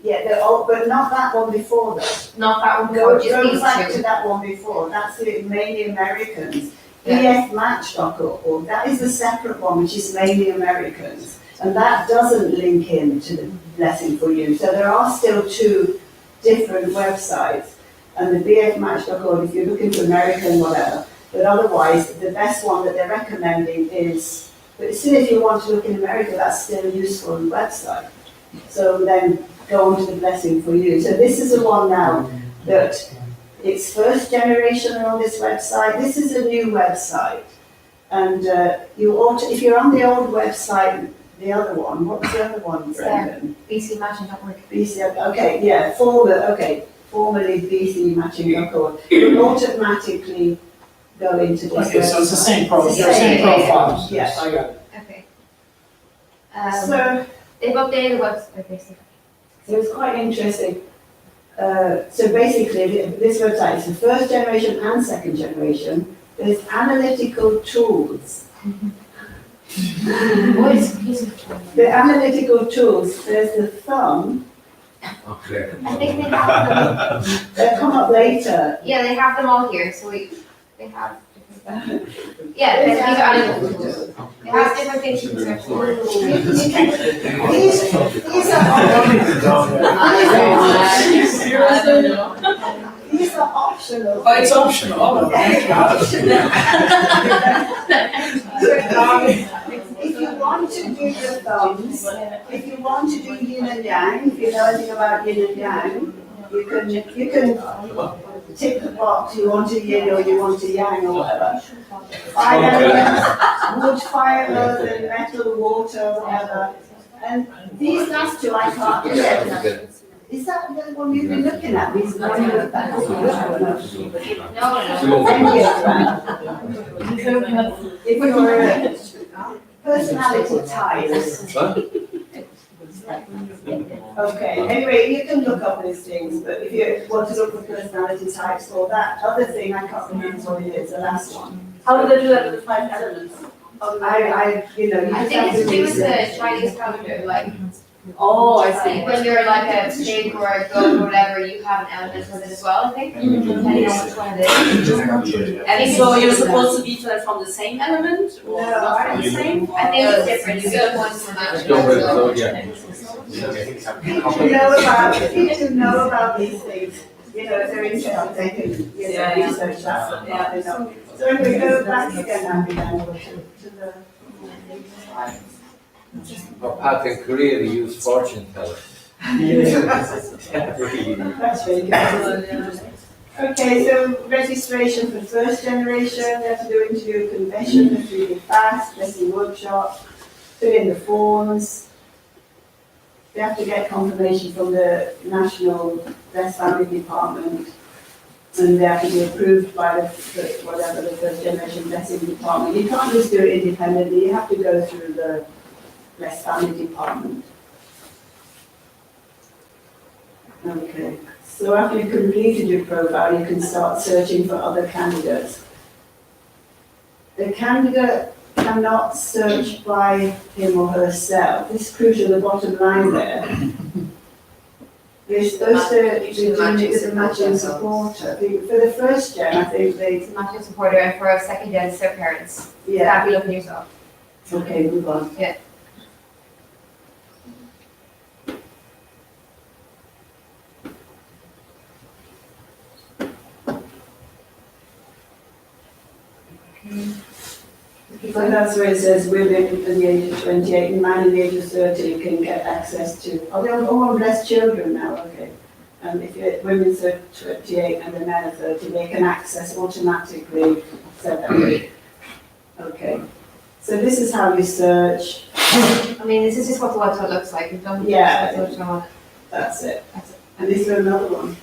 Yeah, they're all, but not that one before that. Not that one, Go, just go these back to two. that one before, that's the mainly Americans. Yeah. bfmatch.org, that is a separate one, which is mainly Americans. And that doesn't link in to the Blessing for You. So there are still 2 different websites. And the bfmatch.org, if you're looking for American, whatever, But otherwise, the best one that they're recommending is, but still if you want to look in America, that's still a useful website. So then go on to the Blessing for You. So this is the one now that it's first generation on this website. This is a new website. And if you're on the old website, the other one, what's the other one, Brendan? bcmatching.org. Okay, yeah, formerly bcmatching.org. It will automatically go into this Okay, so it's the same It's the same same, profile. yes. I got it. Okay. So, They've updated the website, basically. so it's quite interesting. So basically, this website is the first generation and second generation. There's analytical tools. What is The analytical tools, there's the thumb, Okay. I think they have them. they'll come up later. Yeah, they have them all here, so they have different stuff. Yeah, these are analytical tools. They have different things you can search for. These are optional. Oh, it's optional. If you want to do your thumbs, if you want to do yin and yang, if you know anything about yin and yang, you can tick the box, you want a yin or you want a yang or whatever. Fire elements, wood, fire, earth, and metal, water, whatever. And these last two I can't get. Is that the one you've been looking at? These ones you looked at? No. Thank you. If you're personality types. Okay, anyway, you can look up these things, but if you want to look for personality types or that other thing, I can't remember what it is, the last one. How do they do that with the 5 elements? I think it's to do with the Chinese calendar, like, Oh, I see. when you're like a pig or a goat or whatever, you have an element with it as well, I think. Depending on which one it is. I think So it's you're supposed to be from the same element or No, not from the same? I think it's different, you get points for matching. People who know about these things, if they're interested, they can, research that. Yeah, they know. So anyway, go back again, Andy, to the. Well, Pat in Korea, they use fortune tellers. That's very good. Okay, so registration for first generation, they have to do interview convention, that's really fast, blessing workshop, fill in the forms. They have to get confirmation from the National Best Family Department, and they have to be approved by the first generation blessing department. You can't just do it independently, you have to go through the Best Family Department. Okay, so after you've completed your profile, you can start searching for other candidates. The candidate cannot search by him or herself. This is crucial, the bottom line there. You're supposed to be doing it with a matching supporter. For the first gen, I think It's a matching supporter, and for a second gen, it's their parents. You yeah, have to be looking yourself. okay, move on. Yeah. So that's where it says women in the age of 28 and man in the age of 30 can get access to, they're all less children now, okay. If women's are 28 and the men are 30, they can access automatically 7. Okay. So this is how you search. I mean, this is just what the website looks like. You've done Yeah. the website on it. That's it. That's it. And this is another one.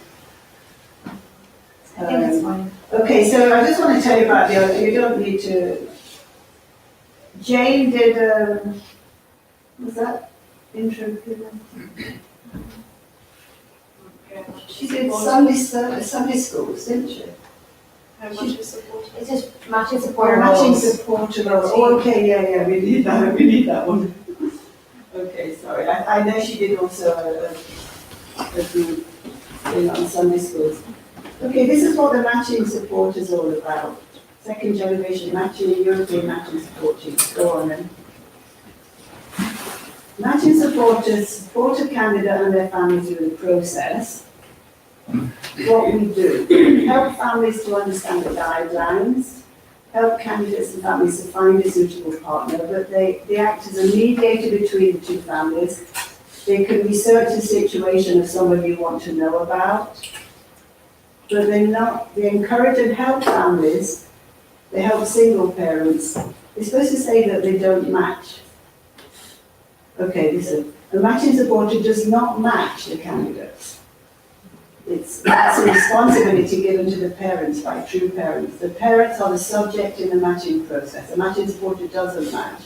I think that's fine. Okay, so I just want to tell you about the other, you don't need to. Jane did, was that intro? She did Sunday schools, didn't she? How much is support? It's just matching supporter Matching roles. supporter roles. Oh, okay, yeah, we need that one. Okay, sorry, I know she did also a group thing on Sunday schools. Okay, this is what the matching support is all about. Second generation matching, European matching support teams. Go on then. Matching supporters support a candidate and their family through the process. What we do, help families to understand the guidelines, help candidates and families to find a suitable partner, but they act as a mediator between the two families. They can research the situation of somebody you want to know about, but they encourage and help families, they help single parents. They're supposed to say that they don't match. Okay, listen, the matching supporter does not match the candidates. That's a responsibility given to the parents by true parents. The parents are the subject in the matching process. The matching supporter doesn't match.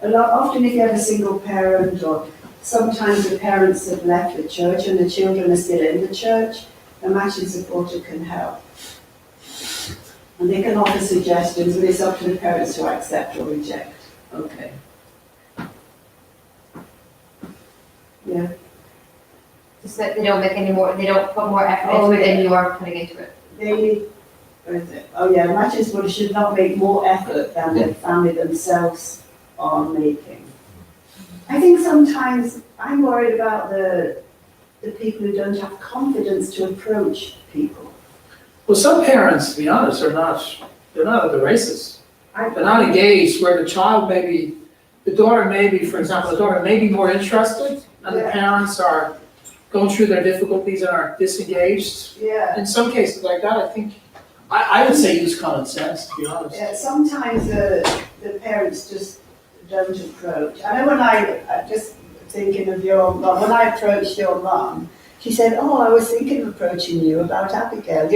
Often if you have a single parent, or sometimes the parents have left the church and the children are still in the church, a matching supporter can help. And they can offer suggestions, but it's up to the parents to accept or reject. Okay. Yeah. Just that they don't make any more, they don't put more effort into it than you are putting into it. Where is it? Oh yeah, matching supporters should not make more effort than the family themselves are making. I think sometimes I'm worried about the people who don't have confidence to approach people. Well, some parents, to be honest, they're not at the races. They're not engaged, where the child may be, the daughter may be, for example, the daughter may be more interested, and the parents are going through their difficulties and are disengaged. Yeah. In some cases like that, I think, I would say use common sense, to be honest. Yeah, sometimes the parents just don't approach. I know when I'm just thinking of your mum, when I approached your mum, she said, oh, I was thinking of approaching you about Abigail,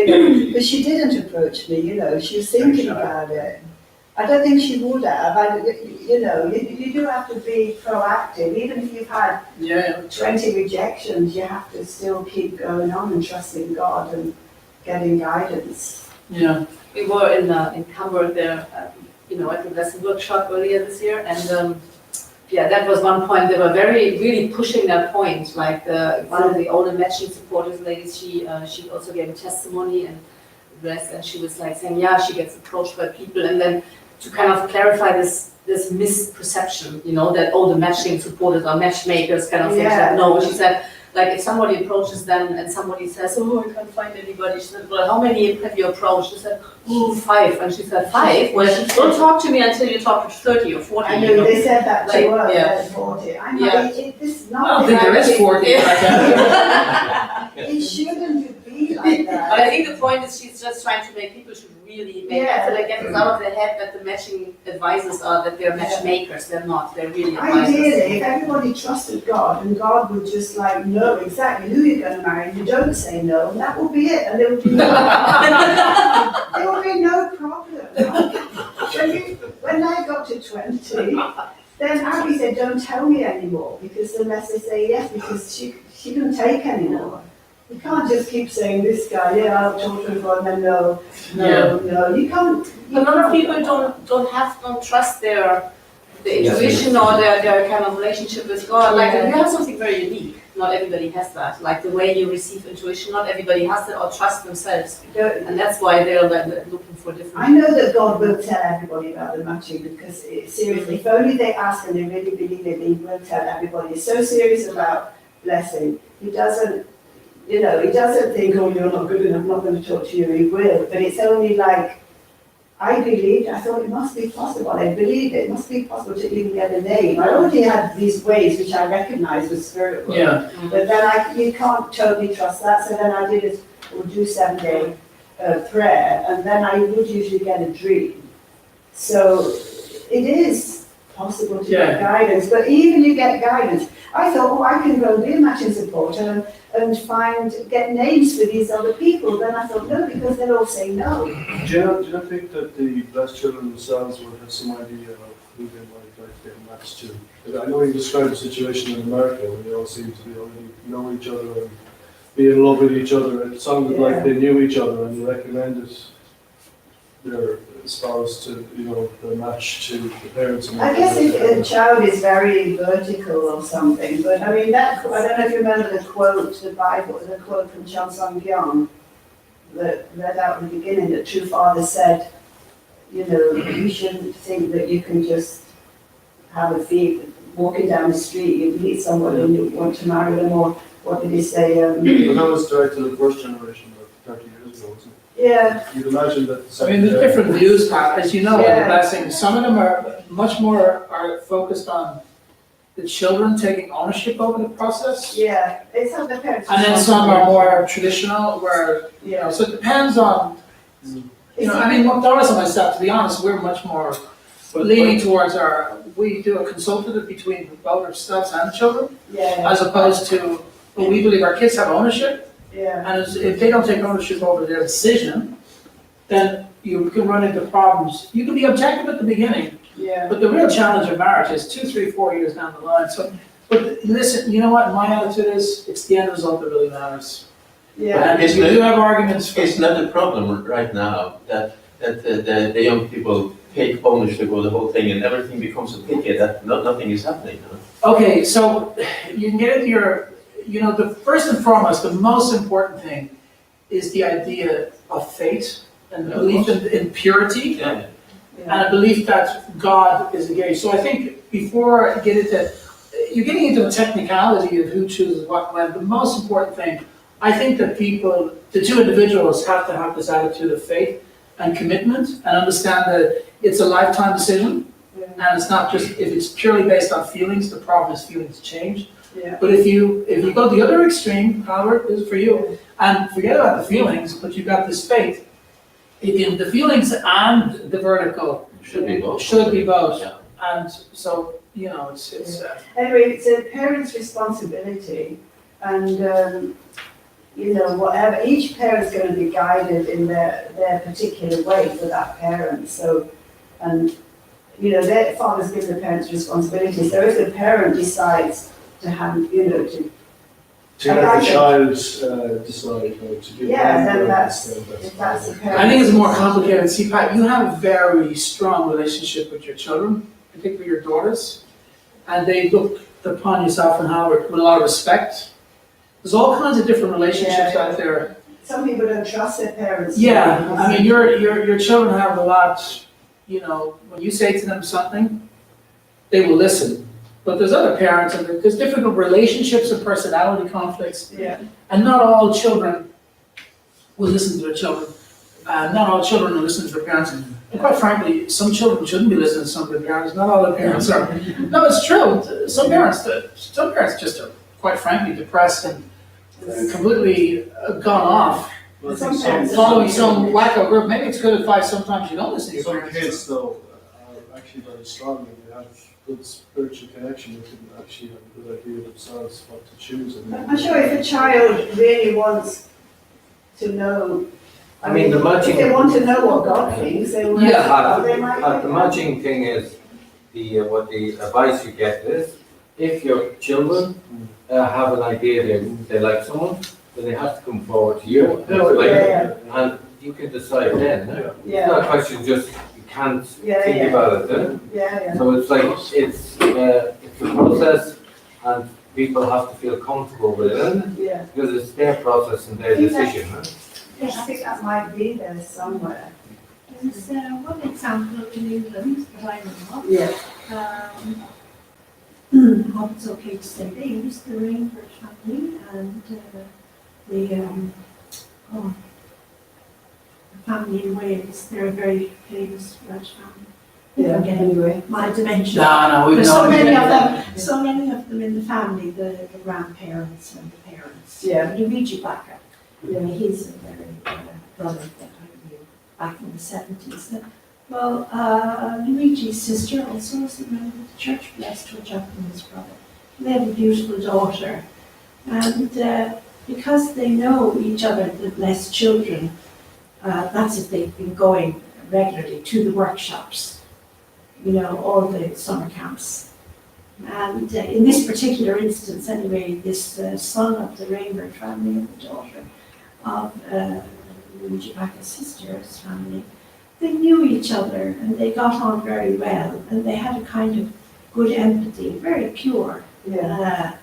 but she didn't approach me, she was thinking about it. I don't think she would have. You do have to be proactive. Even if you've had 20 rejections, you have to still keep going on and trusting God and getting guidance. Yeah. We were in Hamburg there, at the lesson workshop earlier this year, and that was one point. They were really pushing that point. Like one of the older matching supporters ladies, she also gave a testimony and she was like saying, she gets approached by people, and then to kind of clarify this misperception, that all the matching supporters are matchmakers kind of thing. No, she said, like if somebody approaches them and somebody says, oh, I can't find anybody, she said, well, how many have you approached? She said, 5. And she said, 5? Well, don't talk to me until you talk to 30 or 40. I know, they said that to her, yeah. 40. I don't think there is 40. It shouldn't be like that. But I think the point is she's just trying to make people should really make effort, like get it out of their head that the matching advisors are, that they're matchmakers. They're not, they're really advisors. Ideally, if everybody trusted God and God would just know exactly who you're going to marry, you don't say no, and that will be it, and there will be no problem. When I got to 20, then Abby said, don't tell me anymore, because unless they say yes, because she didn't take anymore. You can't just keep saying this guy, I'll talk to him, and then no. You can't. A lot of people don't trust their intuition or their kind of relationship with God. Like you have something very unique. Not everybody has that. Like the way you receive intuition, not everybody has it or trust themselves. And that's why they're looking for different. I know that God will tell everybody about the matching, because seriously, if only they ask and they really believe it, He will tell everybody. He's so serious about blessing. He doesn't think, oh, you're not good enough, I'm not going to talk to you. He will. But it's only like, I believed, I thought it must be possible. I believed it must be possible to even get a name. I already had these ways which I recognized was spiritual. Yeah. But then you can't totally trust that. So then I would do 7-day prayer, and then I would usually get a dream. So it is possible to get guidance, but even you get guidance, I thought, I can go and be a matching supporter and get names for these other people. Then I thought, no, because they'll all say no. Do you not think that the blessed children themselves would have some idea of who they might like to get matched to? But I know you described the situation in America where they all seem to be already know each other and be in love with each other. It sounded like they knew each other and recommended their spouse to, the match to the parents. I guess if a child is very vertical or something, but I mean, I don't know if you remember the quote, the quote from Chon Song-kyung that read out in the beginning, that True Father said, you shouldn't think that you can just have a fee walking down the street, you meet someone and you want to marry them, or what did he say? But that was directed to the first generation, but 30 years ago, wasn't Yeah, it? You'd imagine that. I mean, there's different views, Pat, as you know, in the Yeah. blessing. Some of them are much more are focused on the children taking ownership over the process. yeah, it's not the parents. And then some are more traditional, where, Yeah. so it depends on, I mean, Doris and myself, to be honest, we're much more leaning towards we do a consultative between both ourselves and children, Yeah, as opposed to, well, we believe our kids have ownership, yeah, and if they don't take ownership over their decision, then you can run into problems. You can be objective at the beginning, yeah, but the real challenge of marriage is 2, 3, 4 years down the line. So, but listen, you know what, my attitude is, it's the end result that really matters. yeah. And if you do have arguments, It's not a problem right now that the young people take ownership of the whole thing and everything becomes a picket, that nothing is happening. No? okay, so you can get into the first and foremost, the most important thing is the idea of faith and Yeah, belief in purity. Yeah. And a belief that God is engaged. So I think before I get into, you're getting into a technicality of who chooses what when, the most important thing, I think that the two individuals have to have this attitude of faith and commitment and understand that it's a lifetime decision. And it's not just, if it's purely based on feelings, the problem is feelings change. Yeah. But if you go the other extreme, however, this is for you, and forget about the feelings, but you've got this faith, in the feelings and the vertical Should be both. should be both. Yeah. And so, it's Anyway, it's a parent's responsibility, and whatever, each parent's going to be guided in their particular way for that parent. So, and their father's given the parents responsibility. So if the parent decides to hand, To let the child decide how to do yeah, that. then that's the parent. I think it's more complicated. See, Pat, you have a very strong relationship with your children, particularly your daughters, and they look upon yourself and Howard with a lot of respect. There's all kinds of different relationships out there. Some people don't trust their parents. Yeah, I mean, your children have a lot, when you say to them something, they will listen. But there's other parents, and there's different relationships and personality conflicts, Yeah, and not all children will listen to their children. Not all children will listen to their parents. And quite frankly, some children shouldn't be listening to some of their parents. Not all the parents are. No, it's true. Some parents just are, quite frankly, depressed and completely gone off, Well, I Some think parents- following some wacko group. Maybe it's good advice. Sometimes you don't listen to your Some parents. kids, though, are actually very strong and they have good spiritual connection. They can actually have a good idea themselves what to choose. I'm sure if a child really wants to know, I mean, the if matching. they want to know what God thinks, they will. They might. The matching thing is, what the advice you get is, if your children have an idea they like someone, then they have to come forward to you. Yeah. And you can decide then. It's Yeah, not a question just, you can't Yeah, think yeah. about it. yeah. So it's like, it's a process and people have to feel comfortable with it, Yeah, because it's their process and their decision. I think that might be there somewhere. There's one example in England that I know of. Yeah. I hope it's okay to say names, the Rainford family and the family in Wales. They're a very famous Welsh family. Yeah, Again, anyway. my dementia. No, we've There's so known many of them. them, so many of them in the family, the grandparents and the parents. Yeah. Luigi Bacca, Yeah. he's a very brother that I knew back in the 70s. Well, Luigi's sister also is a member of the church, blessed her Japanese brother. They have a beautiful daughter. And because they know each other, the blessed children, that's if they've been going regularly to the workshops, all the summer camps. And in this particular instance, anyway, this son of the Rainbird family and the daughter of Luigi Bacca's sister's family, they knew each other and they got on very well and they had a kind of good empathy, very pure. Yeah,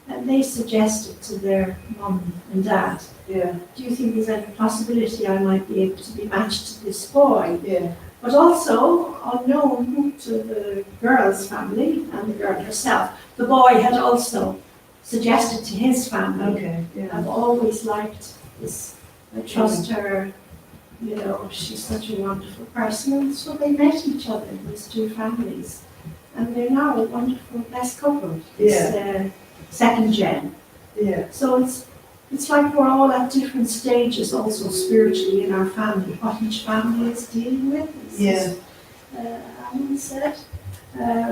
And they suggested to their mum and dad, yeah, do you think there's any possibility I might be able to be matched to this boy? yeah, But also, unknown to the girl's family and the girl herself, the boy had also suggested to his family, okay, yeah. I've always liked this I trust her, you know, she's such a wonderful person. And so they met each other, these two families. And they're now a wonderful, best couple, this second gen. Yeah. So it's like we're all at different stages also spiritually in our family, what each family is dealing with. Yeah. Alan said,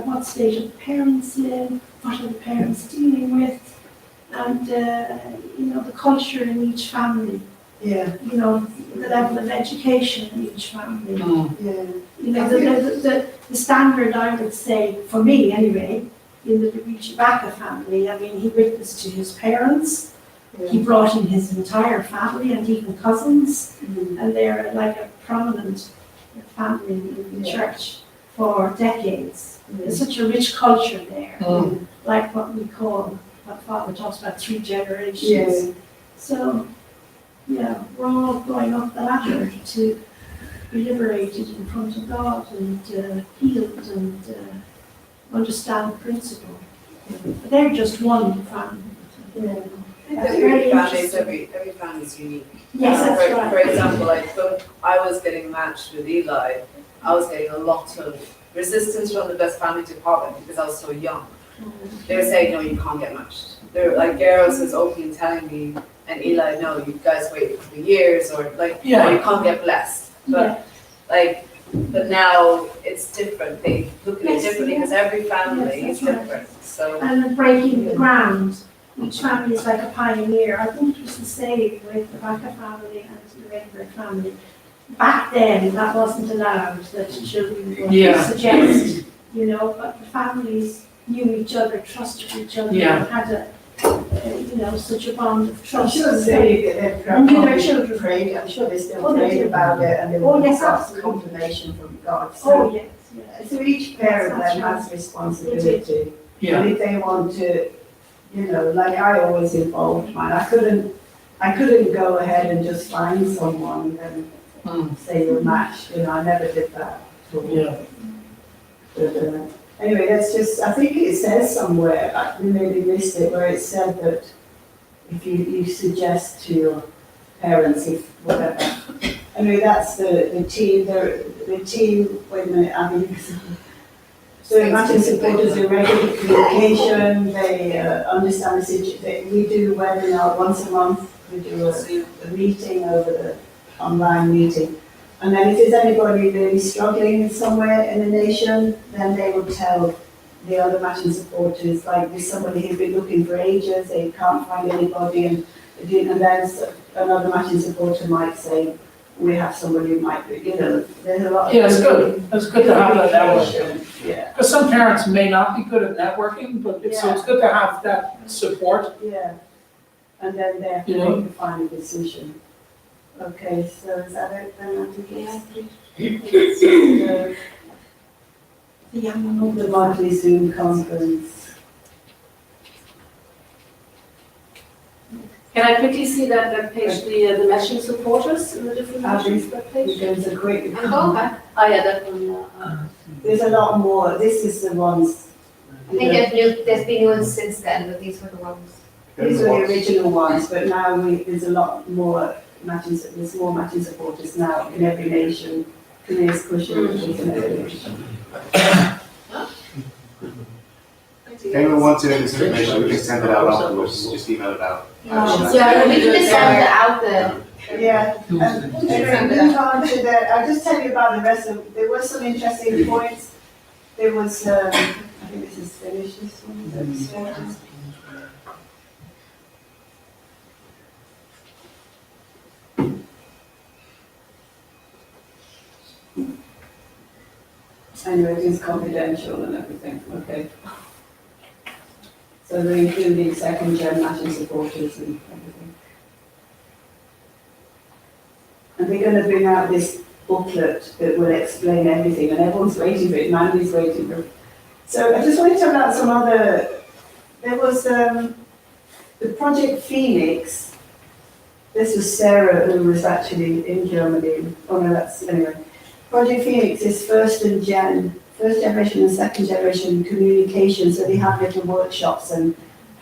what stage are the parents in, what are the parents dealing with, and you know, the culture in each family. Yeah. You know, the level of education in each family. Yeah. You know, the standard, I would say, for me anyway, in the Luigi Bacca family, I mean, he witnessed to his parents, he brought in his entire family and even cousins, and they're like a prominent family in the church for decades. There's such a rich culture there, like what we call, what Father talks about, 3 generations. Yeah. So, yeah, we're all going up the ladder to be liberated in front of God and healed and understand the principle. But they're just one family. Yeah. Very Every interesting. family is unique. Yes, that's for, right. For example, like when I was getting matched with Eli, I was getting a lot of resistance from the best family department because I was so young. They were saying, no, you can't get matched. They're like, Garros is openly telling me, and Eli, no, you guys wait for years, or like, no, you can't get blessed. But like, but now it's different. They look at it differently because every family is different. So And breaking the ground. Each family is like a pioneer. I think it was the same with the Bacca family and the Rainbow family. Back then, that wasn't allowed, that children would suggest, you know, but the families knew each other, trusted each other, and had a, you know, such a bond of I'm trust. sure they their children prayed. I'm sure they still Oh, they prayed do. about it, and they Oh, would yes, got absolutely. confirmation from God. So, Oh, yes, yes. so each parent That's then right. has responsibility. Yeah. And if they want to, you know, like I always involved mine. I couldn't go ahead and just find someone and say you're matched. You know, I never did that. Yeah. But, anyway, that's just, I think it says somewhere, we maybe missed it, where it said that if you suggest to your parents, if whatever. Anyway, that's the team, the team, wait a minute, I mean, so matching supporters in regular communication, they understand the situation. We do a webinar once a month, we do a meeting over the online meeting. And then if there's anybody really struggling somewhere in the nation, then they will tell the other matching supporters, like there's somebody who's been looking for ages, they can't find anybody, and then another matching supporter might say, we have somebody who might be, you know, there's a lot of... Yeah, it's good. It's good to have that network. Yeah. Because some parents may not be good at networking, but so it's good to have that support. Yeah. And then they have to make a final decision. Okay, so is that it then, I think it's the monthly Zoom conference. Can I quickly see that page, the matching supporters in the different matches, that page? There's a quick... Oh, yeah, that one, There's a lot more, this is the ones... I think there's been new ones since then, but these were the ones. These were the original ones, but now there's a lot more there's more matching supporters now in every nation. Korea's pushing it in every nation. If anyone wants this information, we can send it out afterwards, just email it out. Yeah, we can just send it out the. Yeah. Anyway, move on to I'll just tell you about the rest of, there were some interesting points. There was, I think this is finished, this one. Anyway, it is confidential and everything, okay. So they're including second gen matching supporters and everything. And they're going to bring out this booklet that will explain everything, and everyone's waiting for it, Mandy's waiting for it. So I just wanted to talk about some other, there was the Project Phoenix. This was Sarah, who was actually in Germany. Oh no, that's, anyway. Project Phoenix is first generation and second generation communication, so they have little workshops and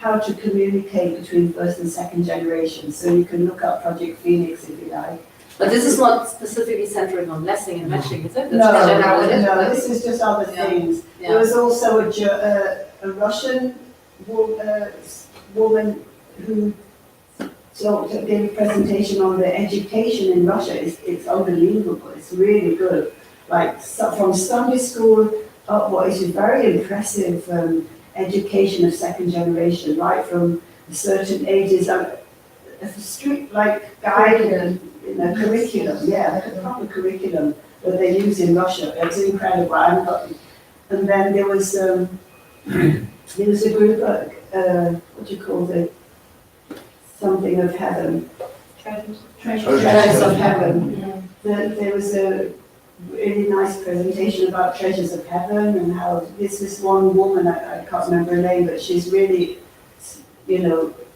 how to communicate between first and second generation. So you can look up Project Phoenix if you like. But this is not specifically centering on blessing and matching, is it? No, That's general, no, this is just other things. There was also a Russian woman who gave a presentation on the education in Russia. It's unbelievable. It's really good. Like from Sunday school up, what is a very impressive education of second generation, right from certain ages. A strict like guide in a curriculum, like a proper curriculum that they use in Russia. It's incredible. And then there was a group of what do you call it? Something of heaven. Treasures of heaven. There was a really nice presentation about treasures of heaven and how this one woman, I can't remember her name, but she's really,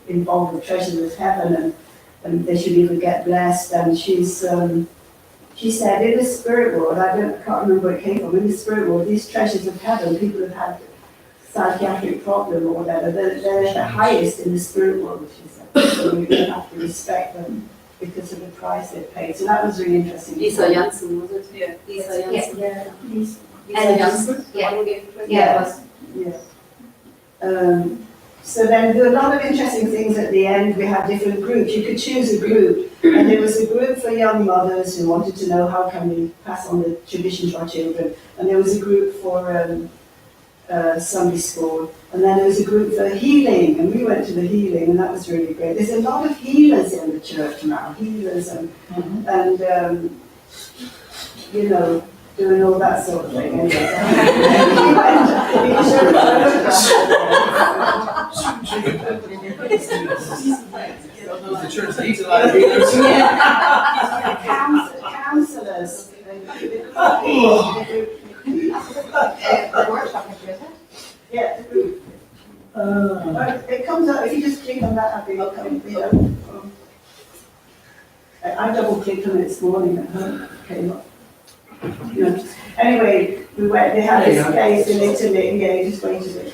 involved with treasures of heaven and they should even get blessed. And she said in the spirit world, I can't remember where it came from, in the spirit world, these treasures of heaven, people have had psychiatric problem or whatever, they're the highest in the spirit world, she said. So we have to respect them because of the price they paid. So that was really interesting. Lisa Janssen, was it? Yeah. Lisa Janssen. Yeah. Lisa Janssen? Yeah. So then there were a lot of interesting things at the end. We had different groups. You could choose a group. And there was a group for young mothers who wanted to know how can we pass on the tradition to our children. And there was a group for Sunday school. And then there was a group for healing. And we went to the healing, and that was really great. There's a lot of healers in the church now. Healers and doing all that sort of thing. The church needs a lot of healers. Counselors. The workshop picture, isn't it? Yeah. It comes up, if you just click on that, I think it'll come. I double clicked on it this morning at home. It came up. Anyway, they had this place in Italy, you just waited it.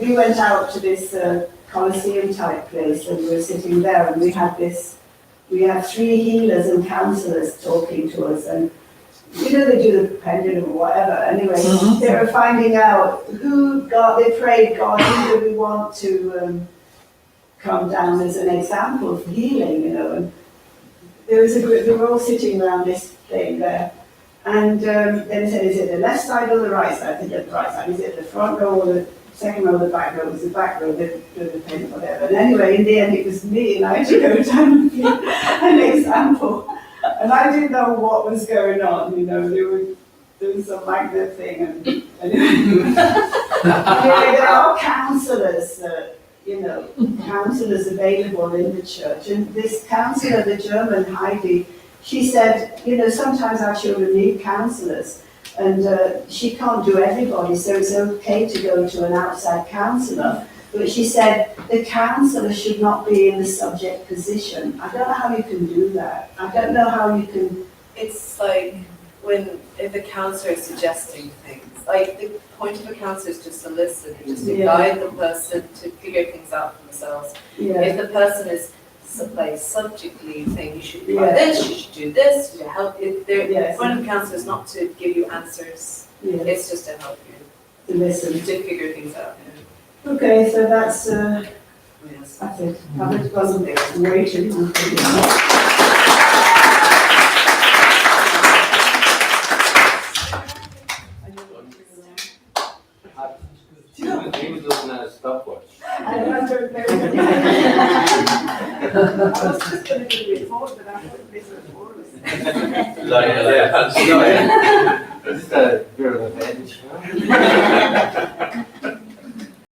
We went out to this Colosseum type place and we were sitting there and we had 3 healers and counsellors talking to us and they do the pendulum or whatever. Anyway, they were finding out they prayed, God, who do we want to come down as an example for healing, and there was a group, they were all sitting around this thing there. And then they said, is it the left side or the right side? I said, the right side. Is it the front row or the second row or the back row? It was the back row, the pen, whatever. And anyway, in the end, it was me, and I had to go down and give an example. And I didn't know what was going on, they were doing some magnet thing. And anyway, there are counsellors, counsellors available in the church. And this counsellor, the German Heidi, she said, sometimes our children need counsellors, and she can't do everybody, so it's okay to go to an outside counsellor. But she said the counsellor should not be in the subject position. I don't know how you can do that. I don't know how you can. It's like if the counsellor is suggesting things. Like the point of a counsellor is just to listen, just to guide the person to figure things out for themselves. Yeah. If the person is like subjectly saying you should try this, you should do this, to help. The point of counsellor is not to give you answers. It's just to help you to listen, to figure things out. Okay, so that's it. I wasn't there. Way too long. David doesn't have a stopwatch. I was just going to do a report, but I thought this report was. This is a bit of an advantage.